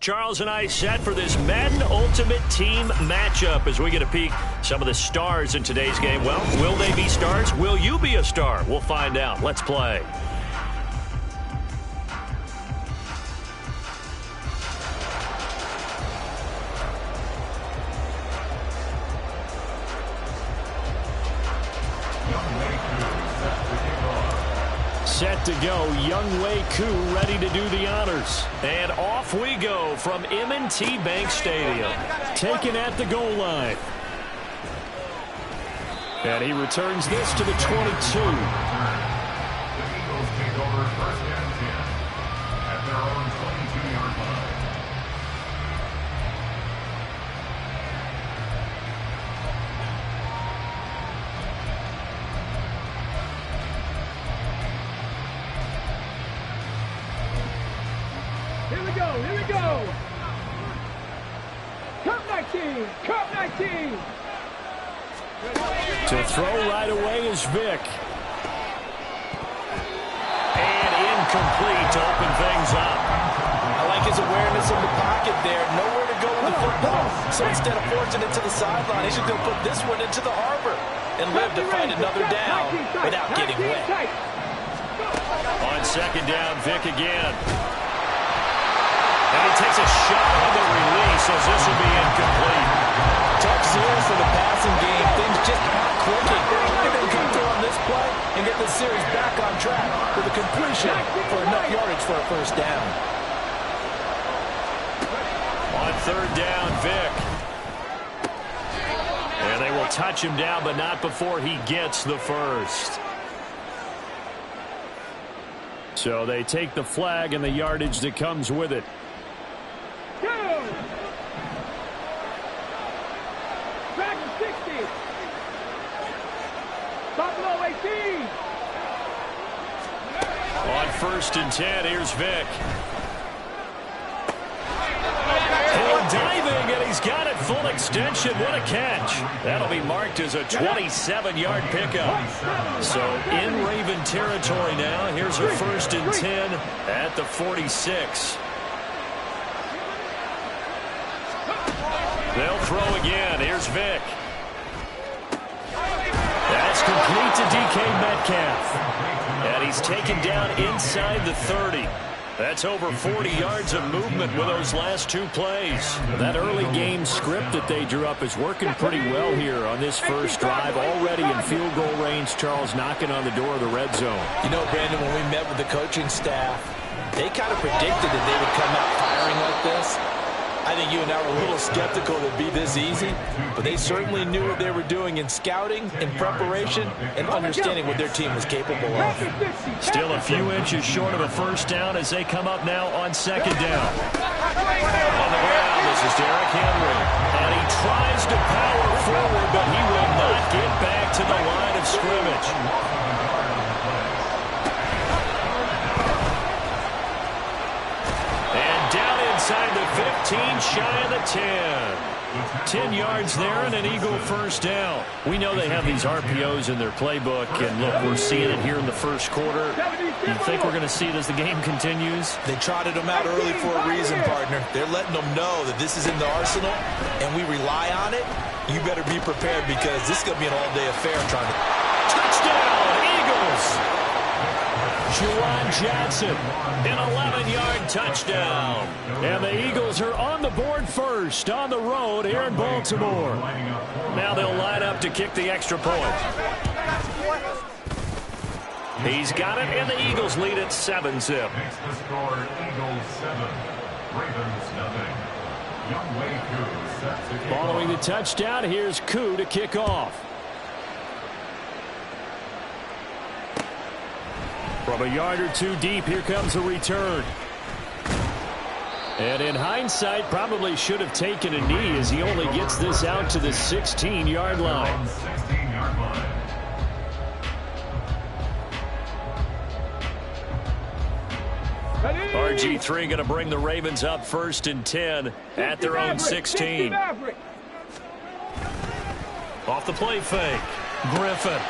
Charles and I set for this Madden Ultimate Team matchup as we get a peek some of the stars in today's game. Well, will they be stars? Will you be a star? We'll find out. Let's play. Set to go, Young Wei Koo ready to do the honors. And off we go from M&T Bank Stadium. Taken at the goal line. And he returns this to the 22. The Eagles take over first and 10 at their own 22-yard line. Here we go. Cup 19, Cup 19. To throw right away is Vick. And incomplete to open things up. I like his awareness in the pocket there. Nowhere to go with the football. So instead of forcing it to the sideline, he should go put this one into the harbor and live to find another down without getting wet. On second down, Vick again. And he takes a shot on the release as this will be incomplete. Tough series for the passing game. Things just aren't clicking. They're going to come through on this play and get this series back on track with a completion for enough yardage for a first down. On third down, Vick. And they will touch him down, but not before he gets the first. So they take the flag and the yardage that comes with it. Back to 60. Buffalo 18. On first and 10, here's Vick. And diving, and he's got it full extension. What a catch. That'll be marked as a 27-yard pickup. So in Raven territory now. Here's a first and 10 at the 46. They'll throw again. Here's Vick. That's complete to DK Metcalf. And he's taken down inside the 30. That's over 40 yards of movement with those last two plays. That early game script that they drew up is working pretty well here on this first drive. Already in field goal range, Charles knocking on the door of the red zone. You know, Brandon, when we met with the coaching staff, they kind of predicted that they would come out firing like this. I think you and I were a little skeptical that it'd be this easy, but they certainly knew what they were doing in scouting, in preparation, and understanding what their team was capable of. Still a few inches short of a first down as they come up now on second down. On the ground, this is Derrick Henry. And he tries to power forward, but he will not get back to the line of scrimmage. Inside the 15, shy of the 10. 10 yards there and an Eagle first down. We know they have these RPOs in their playbook, and look, we're seeing it here in the first quarter. You think we're going to see it as the game continues? They trotted them out early for a reason, partner. They're letting them know that this is in the arsenal, and we rely on it. You better be prepared because this is going to be an all-day affair trying to... Touchdown, Eagles! Juwan Johnson, an 11-yard touchdown. And the Eagles are on the board first on the road here in Baltimore. Now they'll line up to kick the extra point. He's got it, and the Eagles lead at 7-zip. Makes the score Eagles 7, Ravens 0. Young Wei Koo set to kick Following the off. touchdown, here's Koo to kick off. From a yard or two deep, here comes a return. And in hindsight, probably should have taken a knee as he only gets this out to the 16-yard line. 16-yard line. RG3 going to bring the Ravens up first and 10 at their own 16. Off the play fake. Griffin.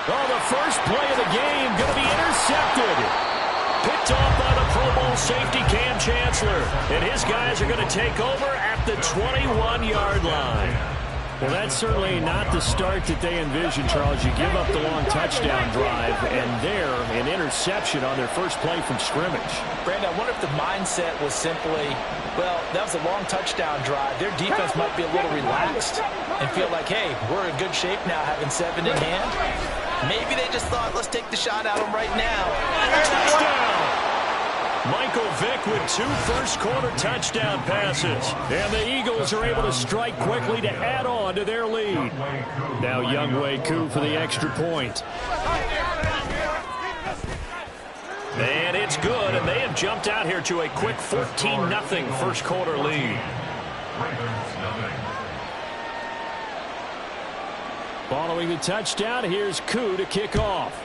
Oh, the first play of the game going to be intercepted. Picked off by the Pro Bowl safety Cam Chancellor. And his guys are going to take over at the 21-yard line. Well, that's certainly not the start that they envisioned, Charles. You give up the long touchdown drive, and there, an interception on their first play from scrimmage. Brandon, I wonder if the mindset was simply, well, that was a long touchdown drive. Their defense might be a little relaxed and feel like, hey, we're in good shape now having 7 in hand. Maybe they just thought, let's take the shot at them right now. Touchdown! Michael Vick with 2 first-quarter touchdown passes. And the Eagles are able to strike quickly to add on to their lead. Now Younghoe Koo for the extra point. And it's good, and they have jumped out here to a quick 14-0 first-quarter lead. Following the touchdown, here's Koo to kick off.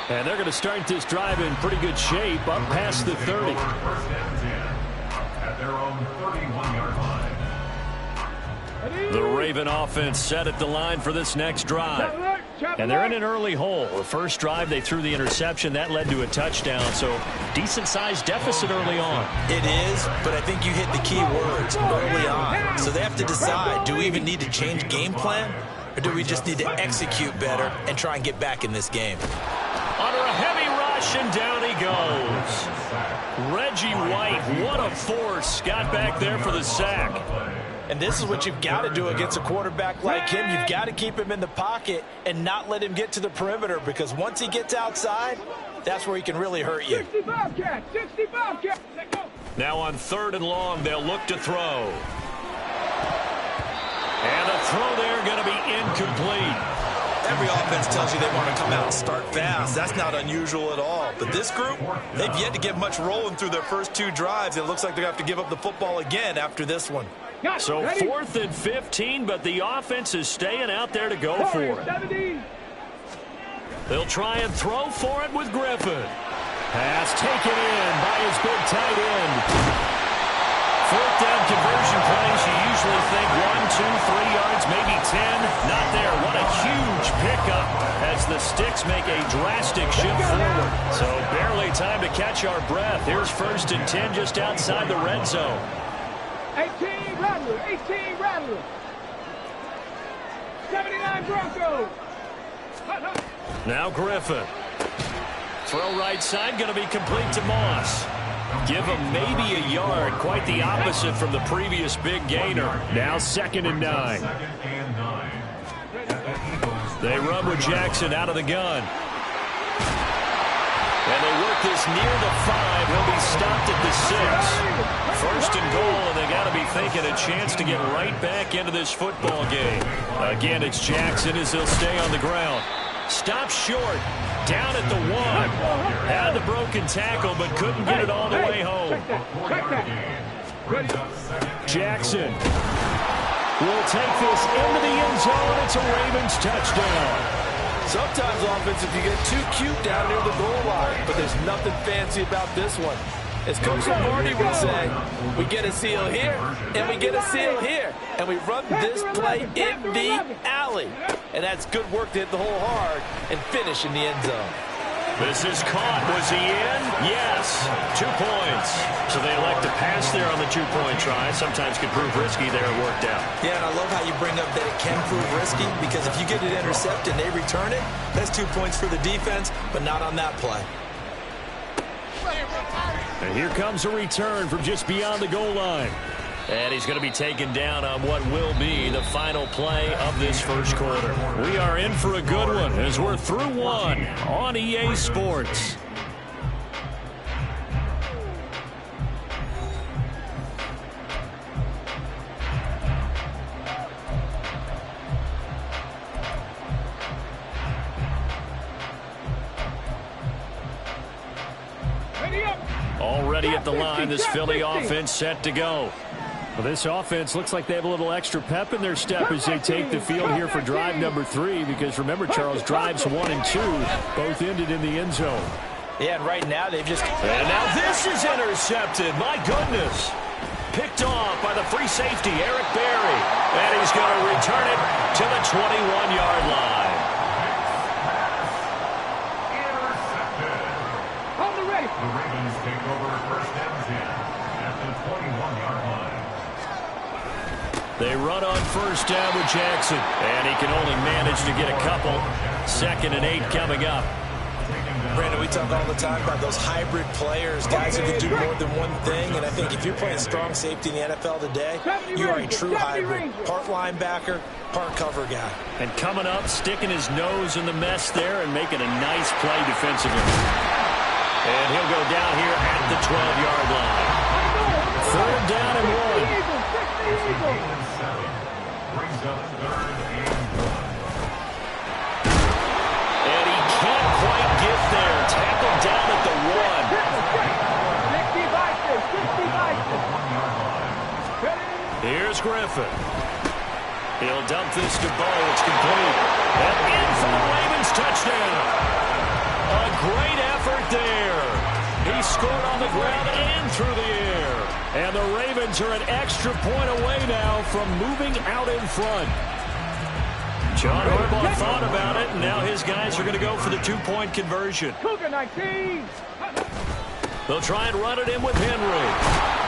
And they're going to start this drive in pretty good shape, up past the 30. At their own 31-yard line. The Raven offense set at the line for this next drive. And they're in an early hole. The first drive, they threw the interception. That led to a touchdown, so decent-sized deficit early on. It is, but I think you hit the key words early on. So they have to decide, do we even need to change game plan, or do we just need to execute better and try and get back in this game? Under a heavy rush, and down he goes. Reggie White, what a force. Got back there for the sack. And this is what you've got to do against a quarterback like him. You've got to keep him in the pocket and not let him get to the perimeter, because once he gets outside, that's where he can really hurt you. 65 catch, 65 catch. Now on 3rd and long, they'll look to throw. And the throw there going to be incomplete. Every offense tells you they want to come out and start fast. That's not unusual at all. But this group, they've yet to get much rolling through their first 2 drives. It looks like they're going to have to give up the football again after this one. So 4th and 15, but the offense is staying out there to go for it. They'll try and throw for it with Griffin. Pass taken in by his big tight end. 4th down conversion plays, you usually think 1, 2, 3 yards, maybe 10. Not there. What a huge pickup as the Sticks make a drastic shift forward. So barely time to catch our breath. Here's 1st and 10 just outside the red zone. 18 Rattler, 18 Rattler. 79 Broncos. Now Griffin. Throw right side, going to be complete to Moss. Give him maybe a yard, quite the opposite from the previous big gainer. Now 2nd and 9. They run with Jackson out of the gun. And they work this near the 5. He'll be stopped at the 6. 1st and goal, and they got to be thinking a chance to get right back into this football game. Again, it's Jackson as he'll stay on the ground. Stop short. Down at the 1. Had the broken tackle, but couldn't get it all the way home. Jackson will take this into the end zone. It's a Ravens touchdown. Sometimes offense, if you get too cute down near the goal line, but there's nothing fancy about this one. As Coach Lombardi would say, we get a seal here, and we get a seal here, and we run this play in the alley. And that's good work to hit the hole hard and finish in the end zone. This is caught. Was he in? Yes. 2 points. So they elect to pass there on the 2-point try. Sometimes can prove risky. There it worked out. Yeah, and I love how you bring up that it can prove risky, because if you get it intercepted and they return it, that's 2 points for the defense, but not on that play. And here comes a return from just beyond the goal line. And he's going to be taken down on what will be the final play of this first quarter. We are in for a good one as we're through 1 on EA Sports. Already at the line, this Philly offense set to go. Well, this offense looks like they have a little extra pep in their step as they take the field here for drive number 3, because remember, Charles, drives 1 and 2 both ended in the end zone. Yeah, and right now they've just... And now this is intercepted. My goodness. Picked off by the free safety, Eric Berry. And he's going to return it to the 21-yard line. Intercepted. On the ready. The Ravens take over first and 10 at the 21-yard line. They run on first down with Jackson. And he can only manage to get a couple. 2nd and 8 coming up. Brandon, we talk all the time about those hybrid players, guys who can do more than one thing. And I think if you're playing strong safety in the NFL today, you are a true hybrid. Part linebacker, part cover guy. And coming up, sticking his nose in the mess there and making a nice play defensively. And he'll go down here at the 12-yard line. 3rd down and 1. Brings up 3rd and 1. And he can't quite get there. Tackled down at the 1. Here's Griffin. He'll dump this to Bo. It's complete. And in for the Ravens touchdown. A great effort there. He scored on the ground and through the air. And the Ravens are an extra point away now from moving out in front. John Harbaugh thought about it, and now his guys are going to go for the 2-point conversion. Cougar 19. They'll try and run it in with Henry.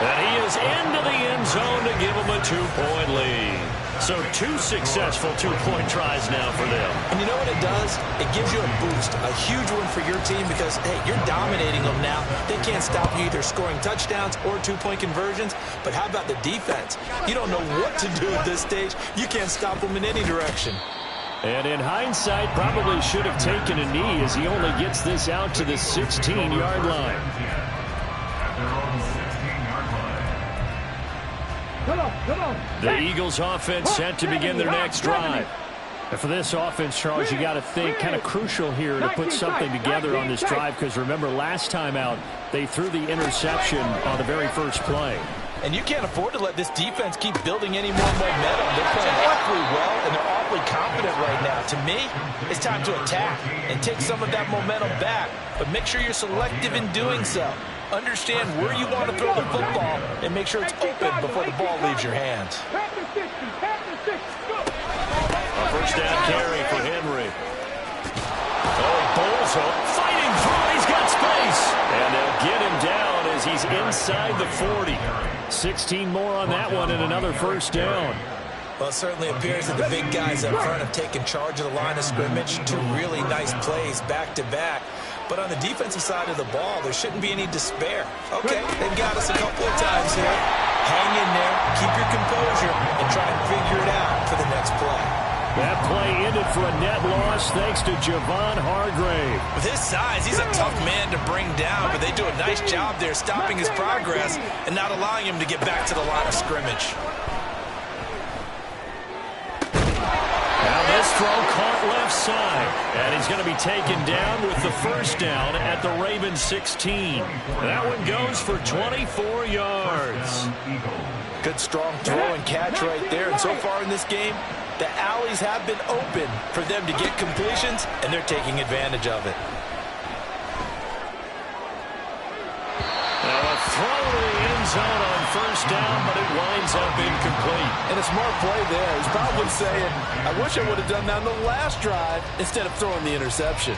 And he is into the end zone to give them a 2-point lead. So 2 successful 2-point tries now for them. And you know what it does? It gives you a boost, a huge one for your team because, hey, you're dominating them now. They can't stop you either scoring touchdowns or 2-point conversions. But how about the defense? You don't know what to do at this stage. You can't stop them in any direction. And in hindsight, probably should have taken a knee as he only gets this out to the 16-yard line. At their own 16-yard line. Come on. The Eagles offense set to begin their next drive. And for this offense, Charles, you got to think kind of crucial here to put something together on this drive because remember last time out, they threw the interception on the very first play. And you can't afford to let this defense keep building any more momentum. They're playing awfully well, and they're awfully confident right now. To me, it's time to attack and take some of that momentum back. But make sure you're selective in doing so. Understand where you want to throw the football and make sure it's open before the ball leaves your hands. A first down carry for Henry. Oh, Bowles fighting through. He's got space. And they'll get him down as he's inside the 40. 16 more on that one and another first down. Well, it certainly appears that the big guys up front have taken charge of the line of scrimmage. 2 really nice plays back-to-back. But on the defensive side of the ball, there shouldn't be any despair. Okay, they've got us a couple of times here. Hang in there, keep your composure, and try and figure it out for the next play. That play ended for a net loss thanks to Javon Hargrave. With his size, he's a tough man to bring down, but they do a nice job there stopping his progress and not allowing him to get back to the line of scrimmage. Now this throw caught left side, and he's going to be taken down with the first down at the Ravens 16. That one goes for 24 yards. Good strong throw and catch right there, and so far in this game, the alleys have been open for them to get completions, and they're taking advantage of it. Now a throw to the end zone on first down, but it winds up incomplete. And a smart play there. He's probably saying, I wish I would have done that on the last drive instead of throwing the interception.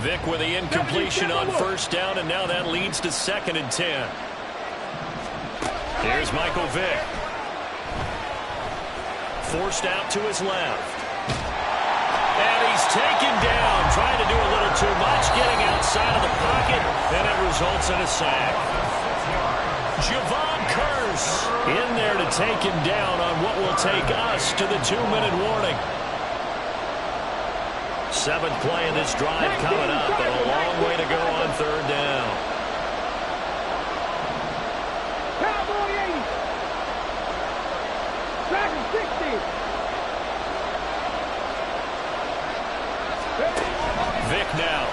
Vic with the incompletion on first down, and now that leads to 2nd and 10. Here's Michael Vick. Forced out to his left. And he's taken down, trying to do a little too much, getting outside of the pocket, and it results in a sack. Javon Curse in there to take him down on what will take us to the 2-minute warning. 7th play in this drive coming up, and a long way to go on 3rd down. Cowboy 80. Dragon 60. Vic now.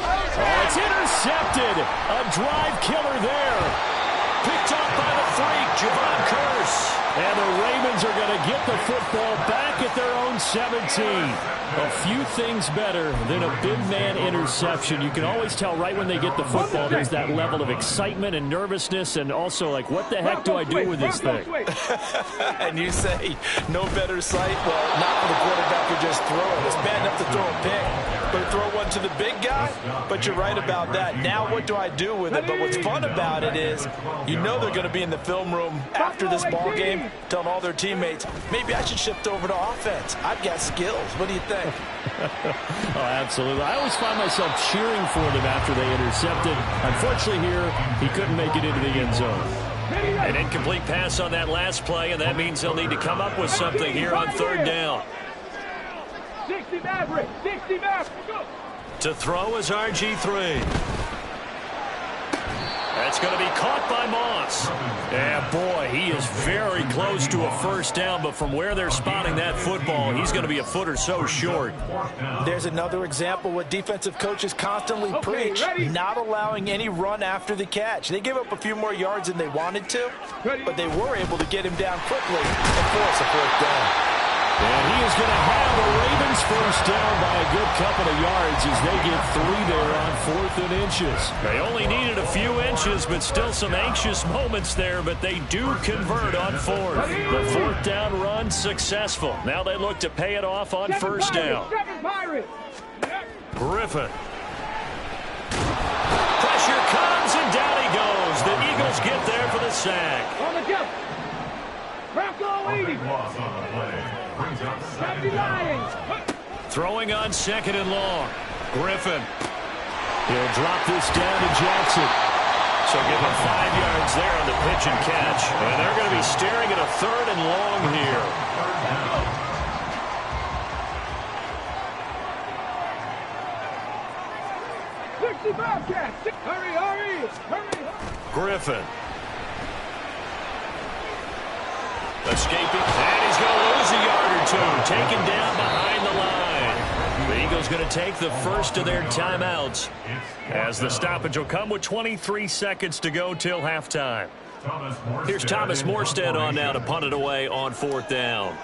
Oh, it's intercepted. A drive killer there. Picked up by the freak, Javon Curse. And the Ravens Ravens are going to get the football back at their own 17. A few things better than a big man interception. You can always tell right when they get the football, there's that level of excitement and nervousness, and also like, what the heck do I do with this thing? And you say, no better sight? Well, not for the quarterback who just throw it. It's bad enough to throw a pick, but throw one to the big guy? But you're right about that. Now what do I do with it? But what's fun about it is, you know they're going to be in the film room after this ball game telling all their teammates, maybe I should shift over to offense. I've got skills. What do you think? Oh, absolutely. I always find myself cheering for them after they intercepted. Unfortunately here, he couldn't make it into the end zone. An incomplete pass on that last play, and that means they'll need to come up with something here on third down. 60 Maverick, 60 Maverick. To throw is RG3. That's going to be caught by Moss. Yeah, boy, he is very close to a first down, but from where they're spotting that football, he's going to be a foot or so short. There's another example what defensive coaches constantly preach, not allowing any run after the catch. They gave up a few more yards than they wanted to, but they were able to get him down quickly and force a fourth down. And he is going to have the Ravens first down by a good couple of yards as they get 3 there on 4th and inches. They only needed a few inches, but still some anxious moments there, but they do convert on 4th. The 4th down run successful. Now they look to pay it off on first down. Griffin. Pressure comes, and down he goes. The Eagles get there for the sack. On the jump. Bronco 80. Throwing on 2nd and long. Griffin. He'll drop this down to Jackson. So give him 5 yards there on the pitch and catch. And they're going to be staring at a 3rd and long here. Griffin. Escaping, and he's going to lose a yard or two. Taken down behind the line. The Eagles going to take the first of their timeouts as the stoppage will come with 23 seconds to go till halftime. Here's Thomas Morstead on now to punt it away on 4th down.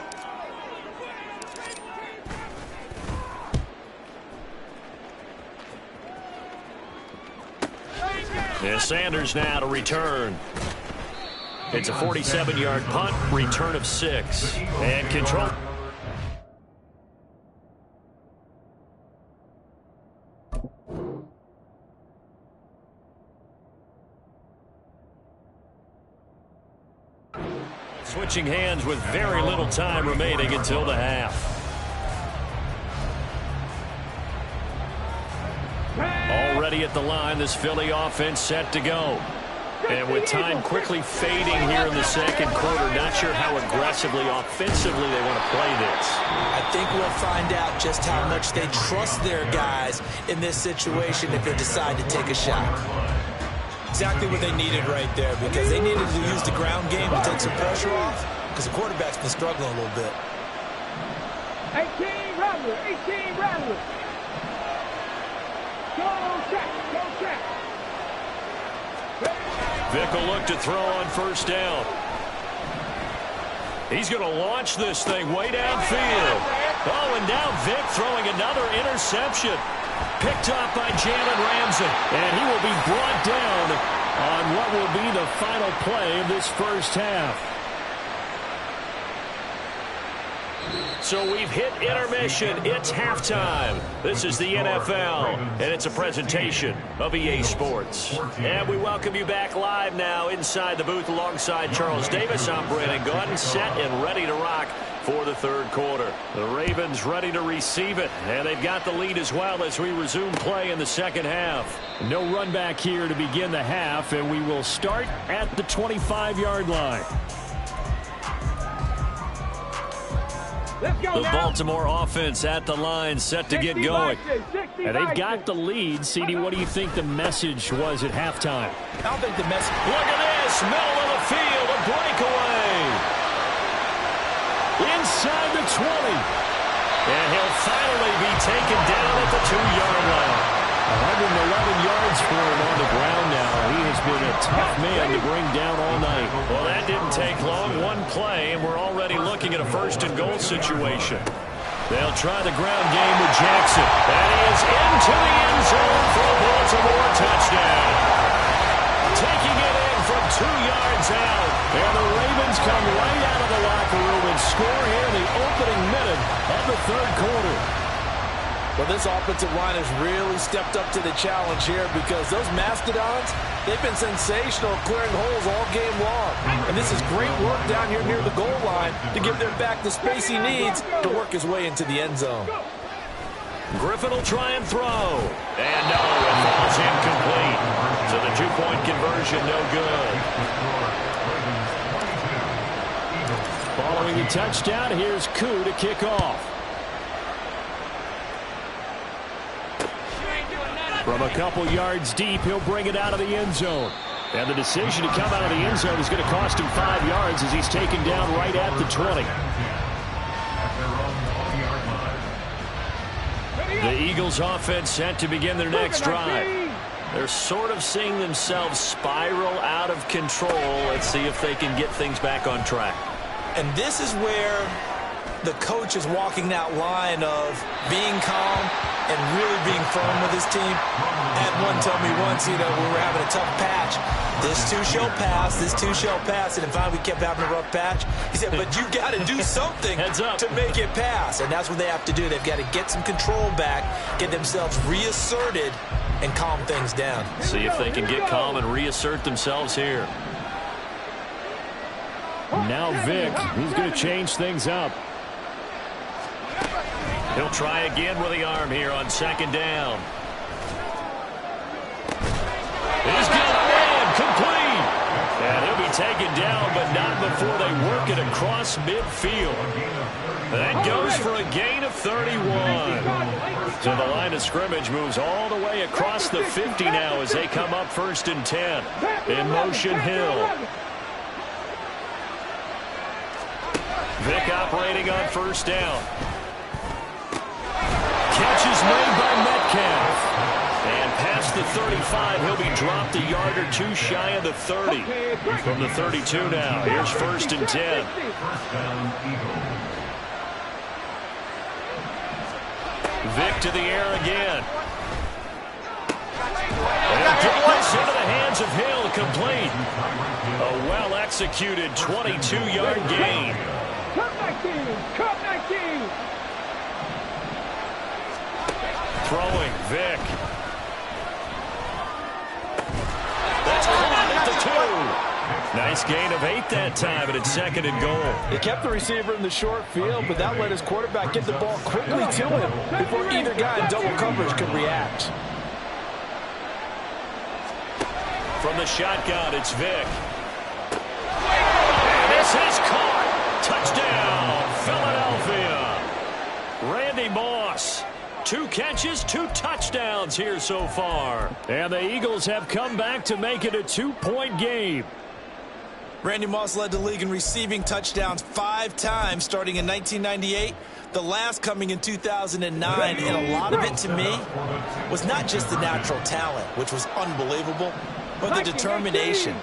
And Sanders now to return. It's a 47-yard punt, return of 6. And control. Switching hands with very little time remaining until the half. Already at the line, this Philly offense set to go. And with time quickly fading here in the second quarter, not sure how aggressively, offensively they want to play this. I think we'll find out just how much they trust their guys in this situation if they decide to take a shot. Exactly what they needed right there, because they needed to use the ground game to take some pressure off, because the quarterback's been struggling a little bit. 18 Rattler, 18 Rattler. Go check, go check. Vick will look to throw on first down. He's going to launch this thing way downfield. Oh, and now Vick throwing another interception. Picked up by Jalen Ramsey. And he will be brought down on what will be the final play of this first half. So we've hit intermission. It's halftime. This is the NFL, and it's a presentation of EA Sports. And we welcome you back live now inside the booth alongside Charles Davis. I'm Brandon Gordon, set and ready to rock for the third quarter. The Ravens ready to receive it, and they've got the lead as well as we resume play in the second half. No run back here to begin the half, and we will start at the 25-yard line. The Baltimore offense at the line, set to get going. And they've got the lead. CD, what do you think the message was at halftime? I don't think the message... Look at this, middle of the field, a breakaway. Inside the 20. And he'll finally be taken down at the 2-yard line. 111 yards for him on the ground now. He has been a tough man to bring down all night. Well, that didn't take long. One play, and we're already looking looking at a 1st and goal situation. They'll try the ground game with Jackson. That is into the end zone for a Baltimore touchdown. Taking it in from 2 yards out. And the Ravens come right out of the locker room and score here in the opening minute of the 3rd quarter. Well, this offensive line has really stepped up to the challenge here because those Mastodons, they've been sensational clearing holes all game long. And this is great work down here near the goal line to give their back the space he needs to work his way into the end zone. Griffin will try and throw. And no, it falls incomplete. So the 2-point conversion, no good. Following the touchdown, here's Koo to kick off. From a couple yards deep, he'll bring it out of the end zone. And the decision to come out of the end zone is going to cost him 5 yards as he's taken down right at the 20. The Eagles offense set to begin their next drive. They're sort of seeing themselves spiral out of control. Let's see if they can get things back on track. And this is where the coach is walking that line of being calm and really being firm with his team. I had one tell me once, when we were having a tough patch, this too shall pass, this too shall pass. And finally we kept having a rough patch. He said, but you got to do something to make it pass. And that's what they have to do. They've got to get some control back, get themselves reasserted, and calm things down. See if they can get calm and reassert themselves here. Now Vic, he's going to change things up. He'll try again with the arm here on 2nd down. He's got a man complete. And he'll be taken down, but not before they work it across midfield. That goes for a gain of 31. So the line of scrimmage moves all the way across the 50 now as they come up 1st and 10. In motion, Hill. Vic operating on 1st down. Catch is made by Metcalf. And past the 35, he'll be dropped a yard or 2 shy of the 30. From the 32 now, here's 1st and 10. Vic to the air again. And get this into the hands of Hill, complete. A well-executed 22-yard gain. Cut back team! Cut back team! Throwing, Vic. That's caught at the 2. Nice gain of 8 that time, and it's 2nd and goal. They kept the receiver in the short field, but that let his quarterback get the ball quickly to him before either guy in double coverage could react. From the shotgun, it's Vic. And this is caught. Touchdown, Philadelphia. Randy Moss. 2 catches, 2 touchdowns here so far. And the Eagles have come back to make it a 2-point game. Randy Moss led the league in receiving touchdowns 5 times starting in 1998, the last coming in 2009. And a lot of it, to me, was not just the natural talent, which was unbelievable, but the determination.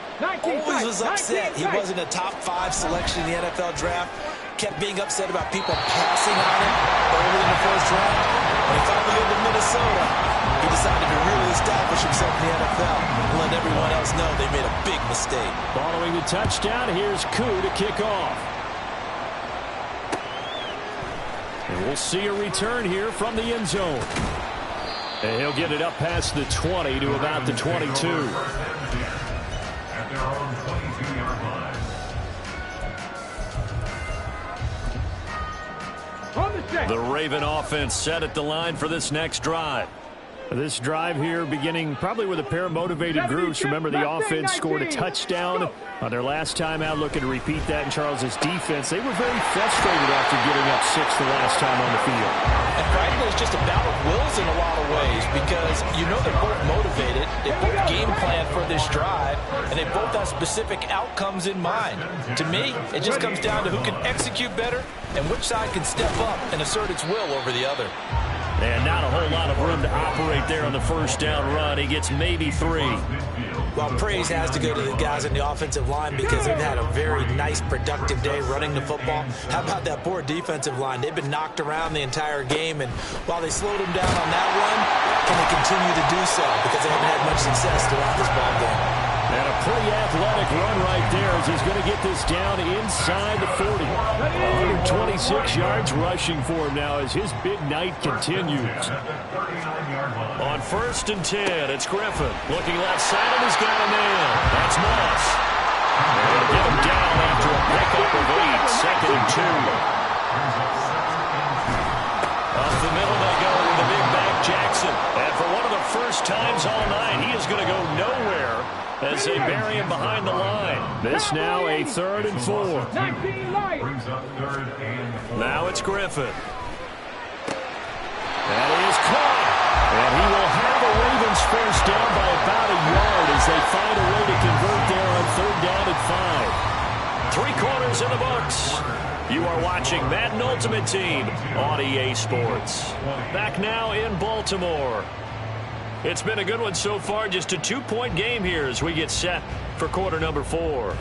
Always was upset he wasn't a top 5 selection in the NFL draft. Kept being upset about people passing on him early in the 1st round. When he finally got to Minnesota, he decided to really establish himself in the NFL and let everyone else know they made a big mistake. Following the touchdown, here's Koo to kick off. And we'll see a return here from the end zone. And he'll get it up past the 20 to about the 22. At their own 22-yard line. The Raven offense set at the line for this next drive. This drive here beginning probably with a pair of motivated groups. Remember, the offense scored a touchdown on their last time out. Looking to repeat that in Charles's defense. They were very frustrated after giving up 6 the last time on the field. And frankly, it's just a battle of wills in a lot of ways because they're both motivated. They both game plan for this drive, and they both have specific outcomes in mind. To me, it just comes down to who can execute better and which side can step up and assert its will over the other. And not a whole lot of room to operate there on the 1st down run. He gets maybe 3. Well, praise has to go to the guys on the offensive line because they've had a very nice, productive day running the football. How about that poor defensive line? They've been knocked around the entire game, and while they slowed them down on that one, can they continue to do so because they haven't had much success throughout this ball game? And a pretty athletic run right there as he's going to get this down inside the 40. 126 yards rushing for him now as his big night continues. On 1st and 10, it's Griffin. Looking left side, and he's got a man. That's Moss. And they'll get him down after a pickup of 8. 2nd and 2. Up the middle they go with the big back Jackson. And for one of the first times all night, he is going to go nowhere as they bury him behind the line. This now a 3rd and 4. Now it's Griffin. That is caught. And he will have the Ravens first down by about a yard as they find a way to convert there on 3rd down and 5. 3 quarters in the books. You are watching Madden Ultimate Team on EA Sports. Back now in Baltimore. It's been a good one so far. Just a 2-point game here as we get set for quarter number 4.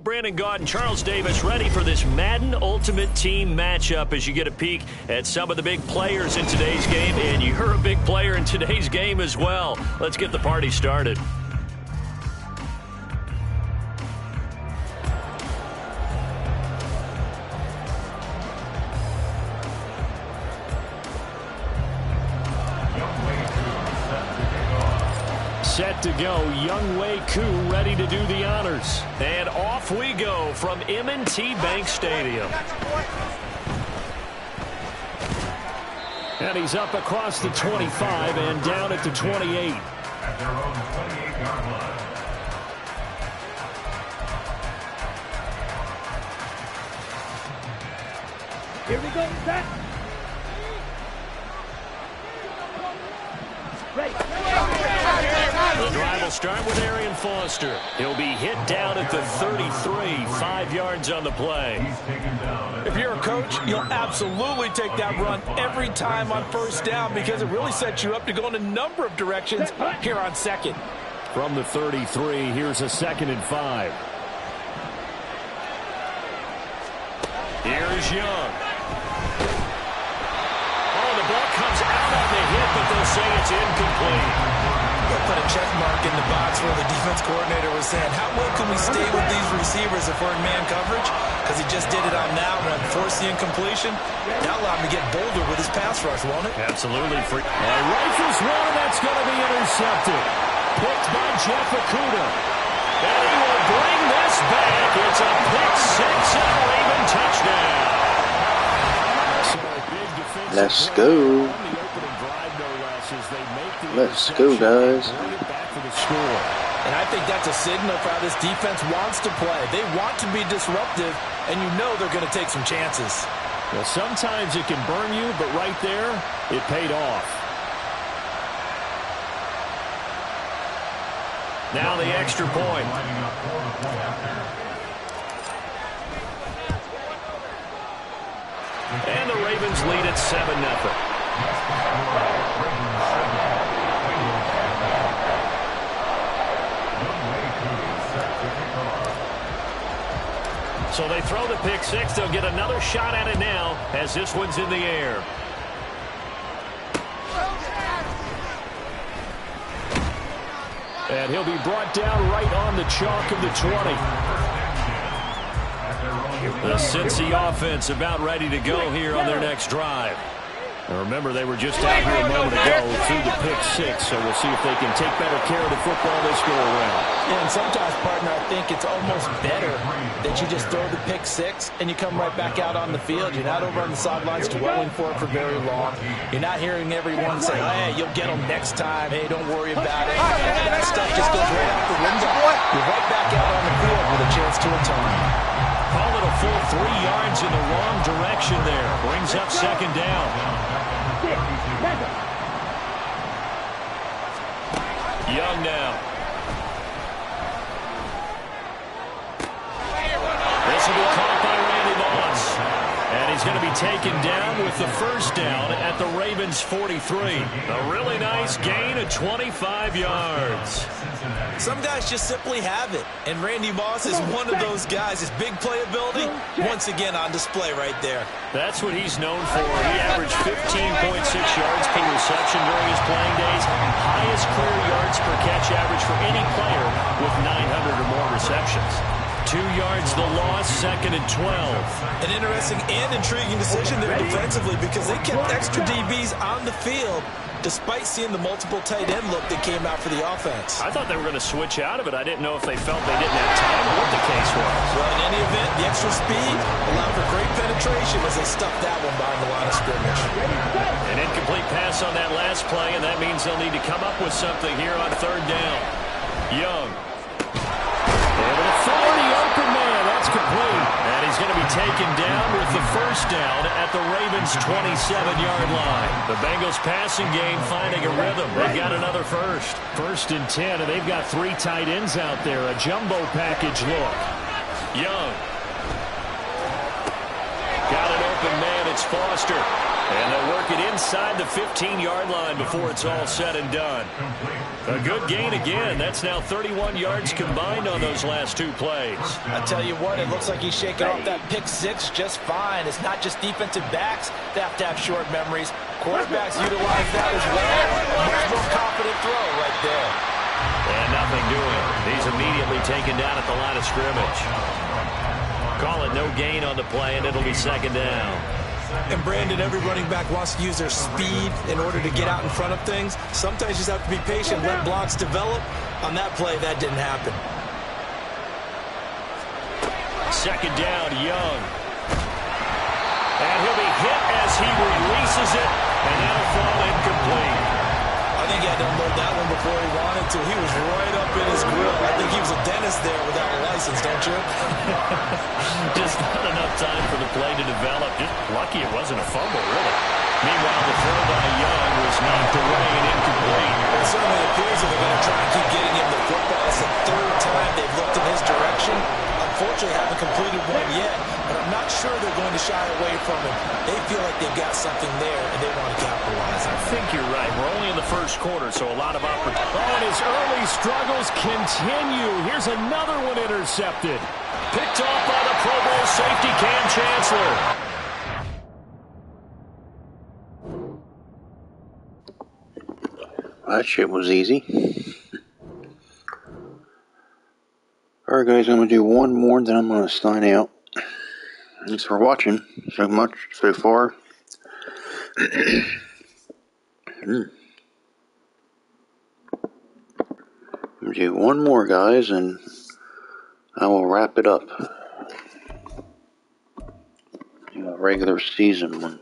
Brandon Gaud and Charles Davis ready for this Madden Ultimate Team matchup as you get a peek at some of the big players in today's game. And you're a big player in today's game as well. Let's get the party started. Set to go, Young Wei Koo ready to do the honors. And off we go from M&T Bank Stadium. And he's up across the 25 and down at the 28. At their own 28-yard line. Here we go, set. The drive will start with Arian Foster. He'll be hit down at the 33, 5 yards on the play. He's taken down. If you're a coach, you'll absolutely take that run every time on first down because it really sets you up to go in a number of directions here on second. From the 33, here's a 2nd and 5. Here's Young. Oh, the ball comes out on the hit, but they'll say it's incomplete. They'll put a check mark in the box where the defense coordinator was saying, how well can we stay with these receivers if we're in man coverage? Because he just did it on that one, forced the incompletion. That allowed him to get bolder with his pass rush, won't it? Absolutely. And rifles one, that's going to be intercepted. Picked by Jeff Okuda. And he will bring this back. It's a pick six and a Raven touchdown. Let's go. Let's go, guys. And I think that's a signal for how this defense wants to play. They want to be disruptive, and you know they're going to take some chances. Well, sometimes it can burn you, but right there, it paid off. Now the extra point. And the Ravens lead at 7-0. So they throw the pick six. They'll get another shot at it now as this one's in the air. And he'll be brought down right on the chalk of the 20. The Cincy offense about ready to go here on their next drive. And remember, they were just out here a moment ago through the pick six, so we'll see if they can take better care of the football this go around. And sometimes, partner, I think it's almost better that you just throw the pick six and you come right back out on the field. You're not over on the sidelines dwelling for it for very long. You're not hearing everyone say, hey, you'll get them next time. Hey, don't worry about it. And that stuff just goes right out the window. You're right back out on the field with a chance to atone. Call it a full 3 yards in the wrong direction there. Brings up 2nd down. Young now. This will be caught by Randy Moss. And he's going to be taken down with the first down at the Ravens' 43. A really nice gain of 25 yards. Some guys just simply have it, and Randy Moss is one of those guys. His big playability, once again on display right there. That's what he's known for. He averaged 15.6 yards per reception during his playing days. Highest career yards per catch average for any player with 900 or more receptions. 2 yards the loss, 2nd and 12. An interesting and intriguing decision there defensively because they kept extra DBs on the field despite seeing the multiple tight end look that came out for the offense. I thought they were going to switch out of it. I didn't know if they felt they didn't have time or what the case was. Well, in any event, the extra speed allowed for great penetration as they stuffed that one behind the line of scrimmage. An incomplete pass on that last play, and that means they'll need to come up with something here on 3rd down. Young. And an authority open man. That's complete. And he's going to be taken down with the 1st down at the Ravens' 27-yard line. The Bengals passing game finding a rhythm. They've got another first. 1st and 10, and they've got 3 tight ends out there. A jumbo package look. Young. Got an open man. It's Foster. And they'll work it inside the 15-yard line before it's all said and done. A good gain again. That's now 31 yards combined on those last 2 plays. I tell you what, it looks like he's shaking off that pick 6 just fine. It's not just defensive backs that have to have short memories. Quarterbacks utilize that as well. Much more confident throw right there. And nothing doing. He's immediately taken down at the line of scrimmage. Call it no gain on the play, and it'll be 2nd down. And Brandon, every running back wants to use their speed in order to get out in front of things. Sometimes you just have to be patient, let blocks develop. On that play, that didn't happen. 2nd down, Young. And he'll be hit as he releases it, and that'll fall incomplete. I think he had to unload that one before he wanted to. He was right up in his grill. I think he was a dentist there without a license, don't you? Just not enough time for the play to develop. Just lucky it wasn't a fumble, really. Meanwhile, the throw by Young was knocked away and incomplete. It certainly appears that they're going to try and keep getting him the football. It's the 3rd time they've looked in his direction. Unfortunately, haven't completed one yet, but I'm not sure they're going to shy away from him. They feel like they've got something there, and they want to capitalize on it. I think you're right. We're only in the 1st quarter, so a lot of opportunity. Oh, and his early struggles continue. Here's another one intercepted. Picked off by the Pro Bowl safety Cam Chancellor. That shit was easy. Alright guys, I'm going to do one more, then I'm going to sign out. Thanks for watching so much so far. I'm going to do one more guys, and I will wrap it up. Do a regular season one.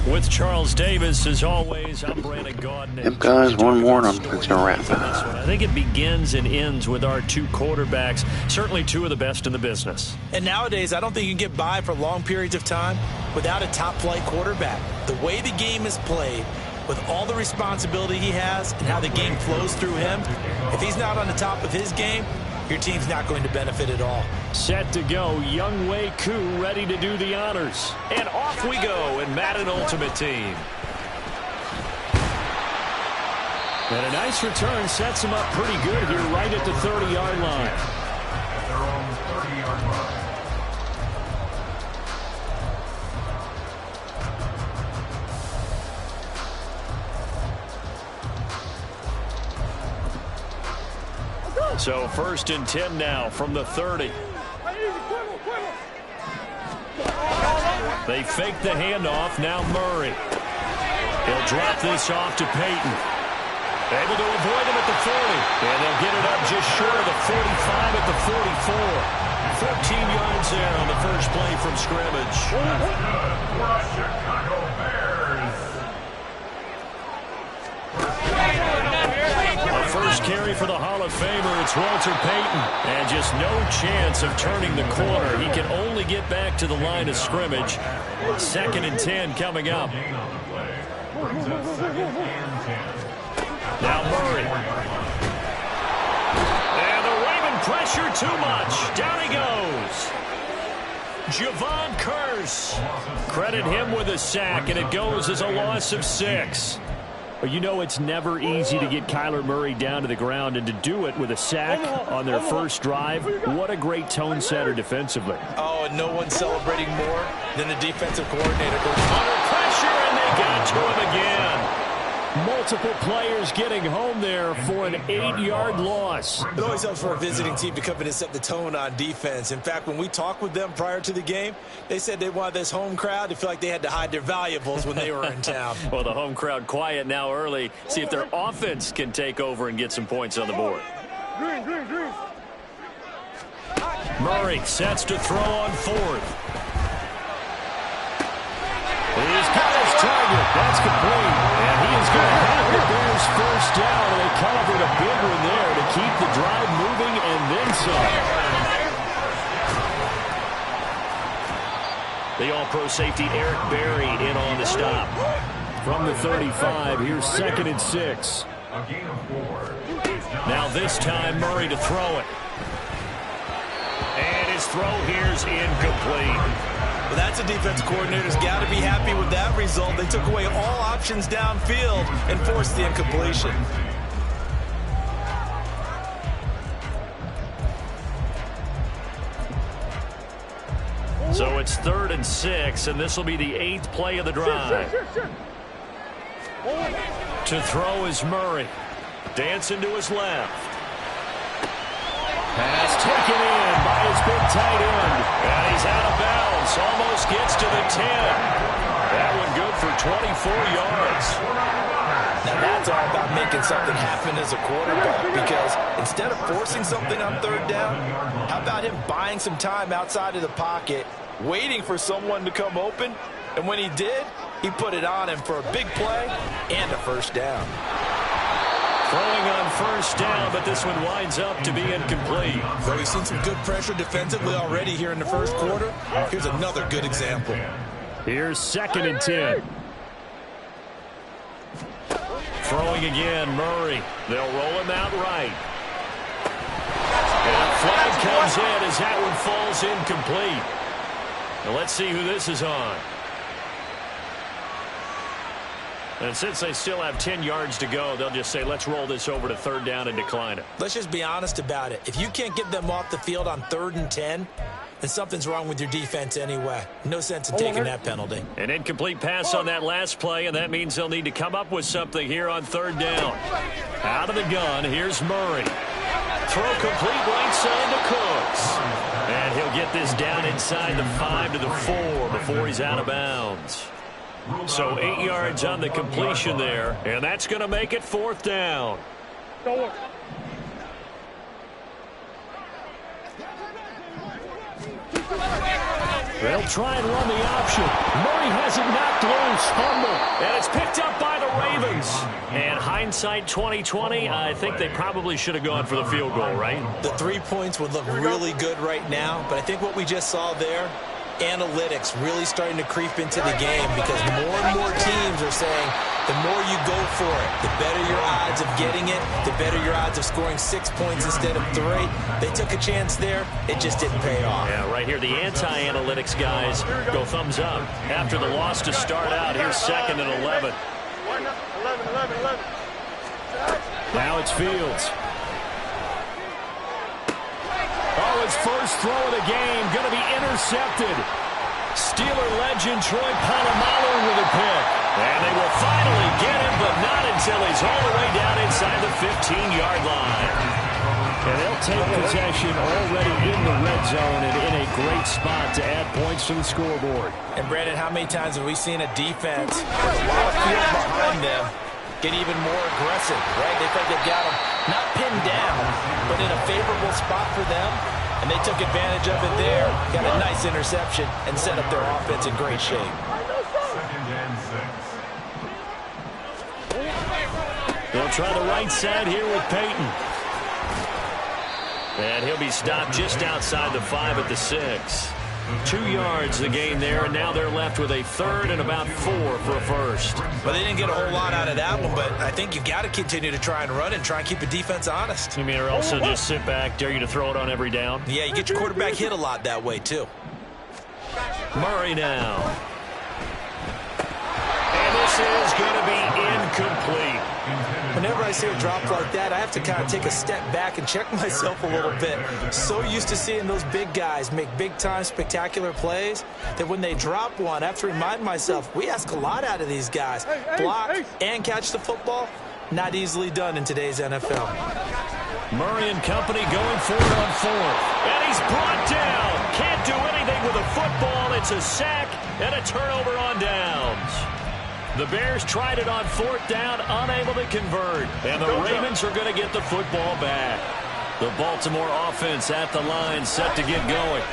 With Charles Davis, as always, I'm Brandon Gaudin. Yep, guys, one more and it's going to wrap. I think it begins and ends with our 2 quarterbacks, certainly 2 of the best in the business. And nowadays, I don't think you can get by for long periods of time without a top-flight quarterback. The way the game is played, with all the responsibility he has and how the game flows through him, if he's not on the top of his game, your team's not going to benefit at all. Set to go, Young Wei Koo ready to do the honors. And off we go in Madden Ultimate Team. And a nice return sets him up pretty good here right at the 30-yard line. At their own 30-yard line. So 1st and 10 now from the 30. They fake the handoff. Now Murray. He'll drop this off to Peyton. Able to avoid him at the 40. And they'll get it up just short of the 45 at the 44. 14 yards there on the first play from scrimmage. That's good for a Chicago Bears. The first carry for the Hall of Famer, it's Walter Payton. And just no chance of turning the corner. He can only get back to the line of scrimmage. 2nd and 10 coming up. Now Murray. And the Raven pressure too much. Down he goes. Javon Curse. Credit him with a sack, and it goes as a loss of 6. Well, you know it's never easy to get Kyler Murray down to the ground, and to do it with a sack on their first drive, what a great tone setter defensively. Oh, and no one's celebrating more than the defensive coordinator. Under pressure, and they got to him again. Multiple players getting home there for an 8-yard loss. It always helps for a visiting team to come in and set the tone on defense. In fact, when we talked with them prior to the game, they said they wanted this home crowd to feel like they had to hide their valuables when they were in town. Well, the home crowd quiet now early. See if their offense can take over and get some points on the board. Murray sets to throw on fourth. He's got his target. That's complete. And he is going to have the Bears first down. And they covered a big one there to keep the drive moving and then some. The all-pro safety Eric Berry in on the stop. From the 35, here's 2nd and 6. Now this time, Murray to throw it. And his throw here's incomplete. Well, that's a defense coordinator's got to be happy with that result. They took away all options downfield and forced the incompletion. So it's 3rd and 6, and this will be the 8th play of the drive. To throw is Murray. Dancing to his left. Pass taken in by his big tight end. And he's out of bounds. Almost gets to the 10. That one good for 24 yards. Now that's all about making something happen as a quarterback, because instead of forcing something on 3rd down, how about him buying some time outside of the pocket, waiting for someone to come open, and when he did, he put it on him for a big play and a first down. Throwing on first down, but this one winds up to be incomplete. So we've seen some good pressure defensively already here in the first quarter. Here's another good example. Here's 2nd and 10. Throwing again, Murray. They'll roll him out right. And a flag comes in as that one falls incomplete. Now let's see who this is on. And since they still have 10 yards to go, they'll just say, let's roll this over to 3rd down and decline it. Let's just be honest about it. If you can't get them off the field on 3rd and 10, then something's wrong with your defense anyway. No sense in taking that penalty. An incomplete pass on that last play, and that means they'll need to come up with something here on 3rd down. Out of the gun, here's Murray. Throw complete right side to Cooks. And he'll get this down inside the 5 to the 4 before he's out of bounds. So 8 yards on the completion there, and that's going to make it 4th down. They'll try and run the option. Murray has it knocked loose. Fumble. And it's picked up by the Ravens. And hindsight 2020, I think they probably should have gone for the field goal, right? The 3 points would look really good right now, but I think what we just saw there, analytics really starting to creep into the game, because more and more teams are saying the more you go for it, the better your odds of getting it, the better your odds of scoring 6 points instead of 3. They took a chance there. It just didn't pay off. Yeah, right here, the anti-analytics guys go thumbs up. After the loss to start out, here's 2nd and 11. Now it's Fields. Oh, his first throw of the game going to be intercepted. Steeler legend Troy Polamalu with a pick. And they will finally get him, but not until he's all the way down inside the 15-yard line. And they'll take possession already in the red zone and in a great spot to add points to the scoreboard. And, Brandon, how many times have we seen a defense with a lot of field behind them get even more aggressive, right? They think they've got them not pinned down, but in a favorable spot for them, and they took advantage of it there, got a nice interception, and set up their offense in great shape. 2nd and 6. They'll try the right side here with Peyton. And he'll be stopped just outside the 5 at the 6. 2 yards the gain there, and now they're left with a 3rd and about 4 for a first. Well, they didn't get a whole lot out of that one, but I think you've got to continue to try and run and try and keep the defense honest. You mean, or also just sit back, dare you to throw it on every down? Yeah, you get your quarterback hit a lot that way, too. Murray now. And this is going to be incomplete. Whenever I see a drop like that, I have to kind of take a step back and check myself a little bit. So used to seeing those big guys make big-time spectacular plays that when they drop one, I have to remind myself, we ask a lot out of these guys. Block and catch the football, not easily done in today's NFL. Murray and company going for it on fourth. And he's brought down. Can't do anything with a football. It's a sack and a turnover on downs. The Bears tried it on fourth down, unable to convert. And the Ravens are going to get the football back. The Baltimore offense at the line, set to get going.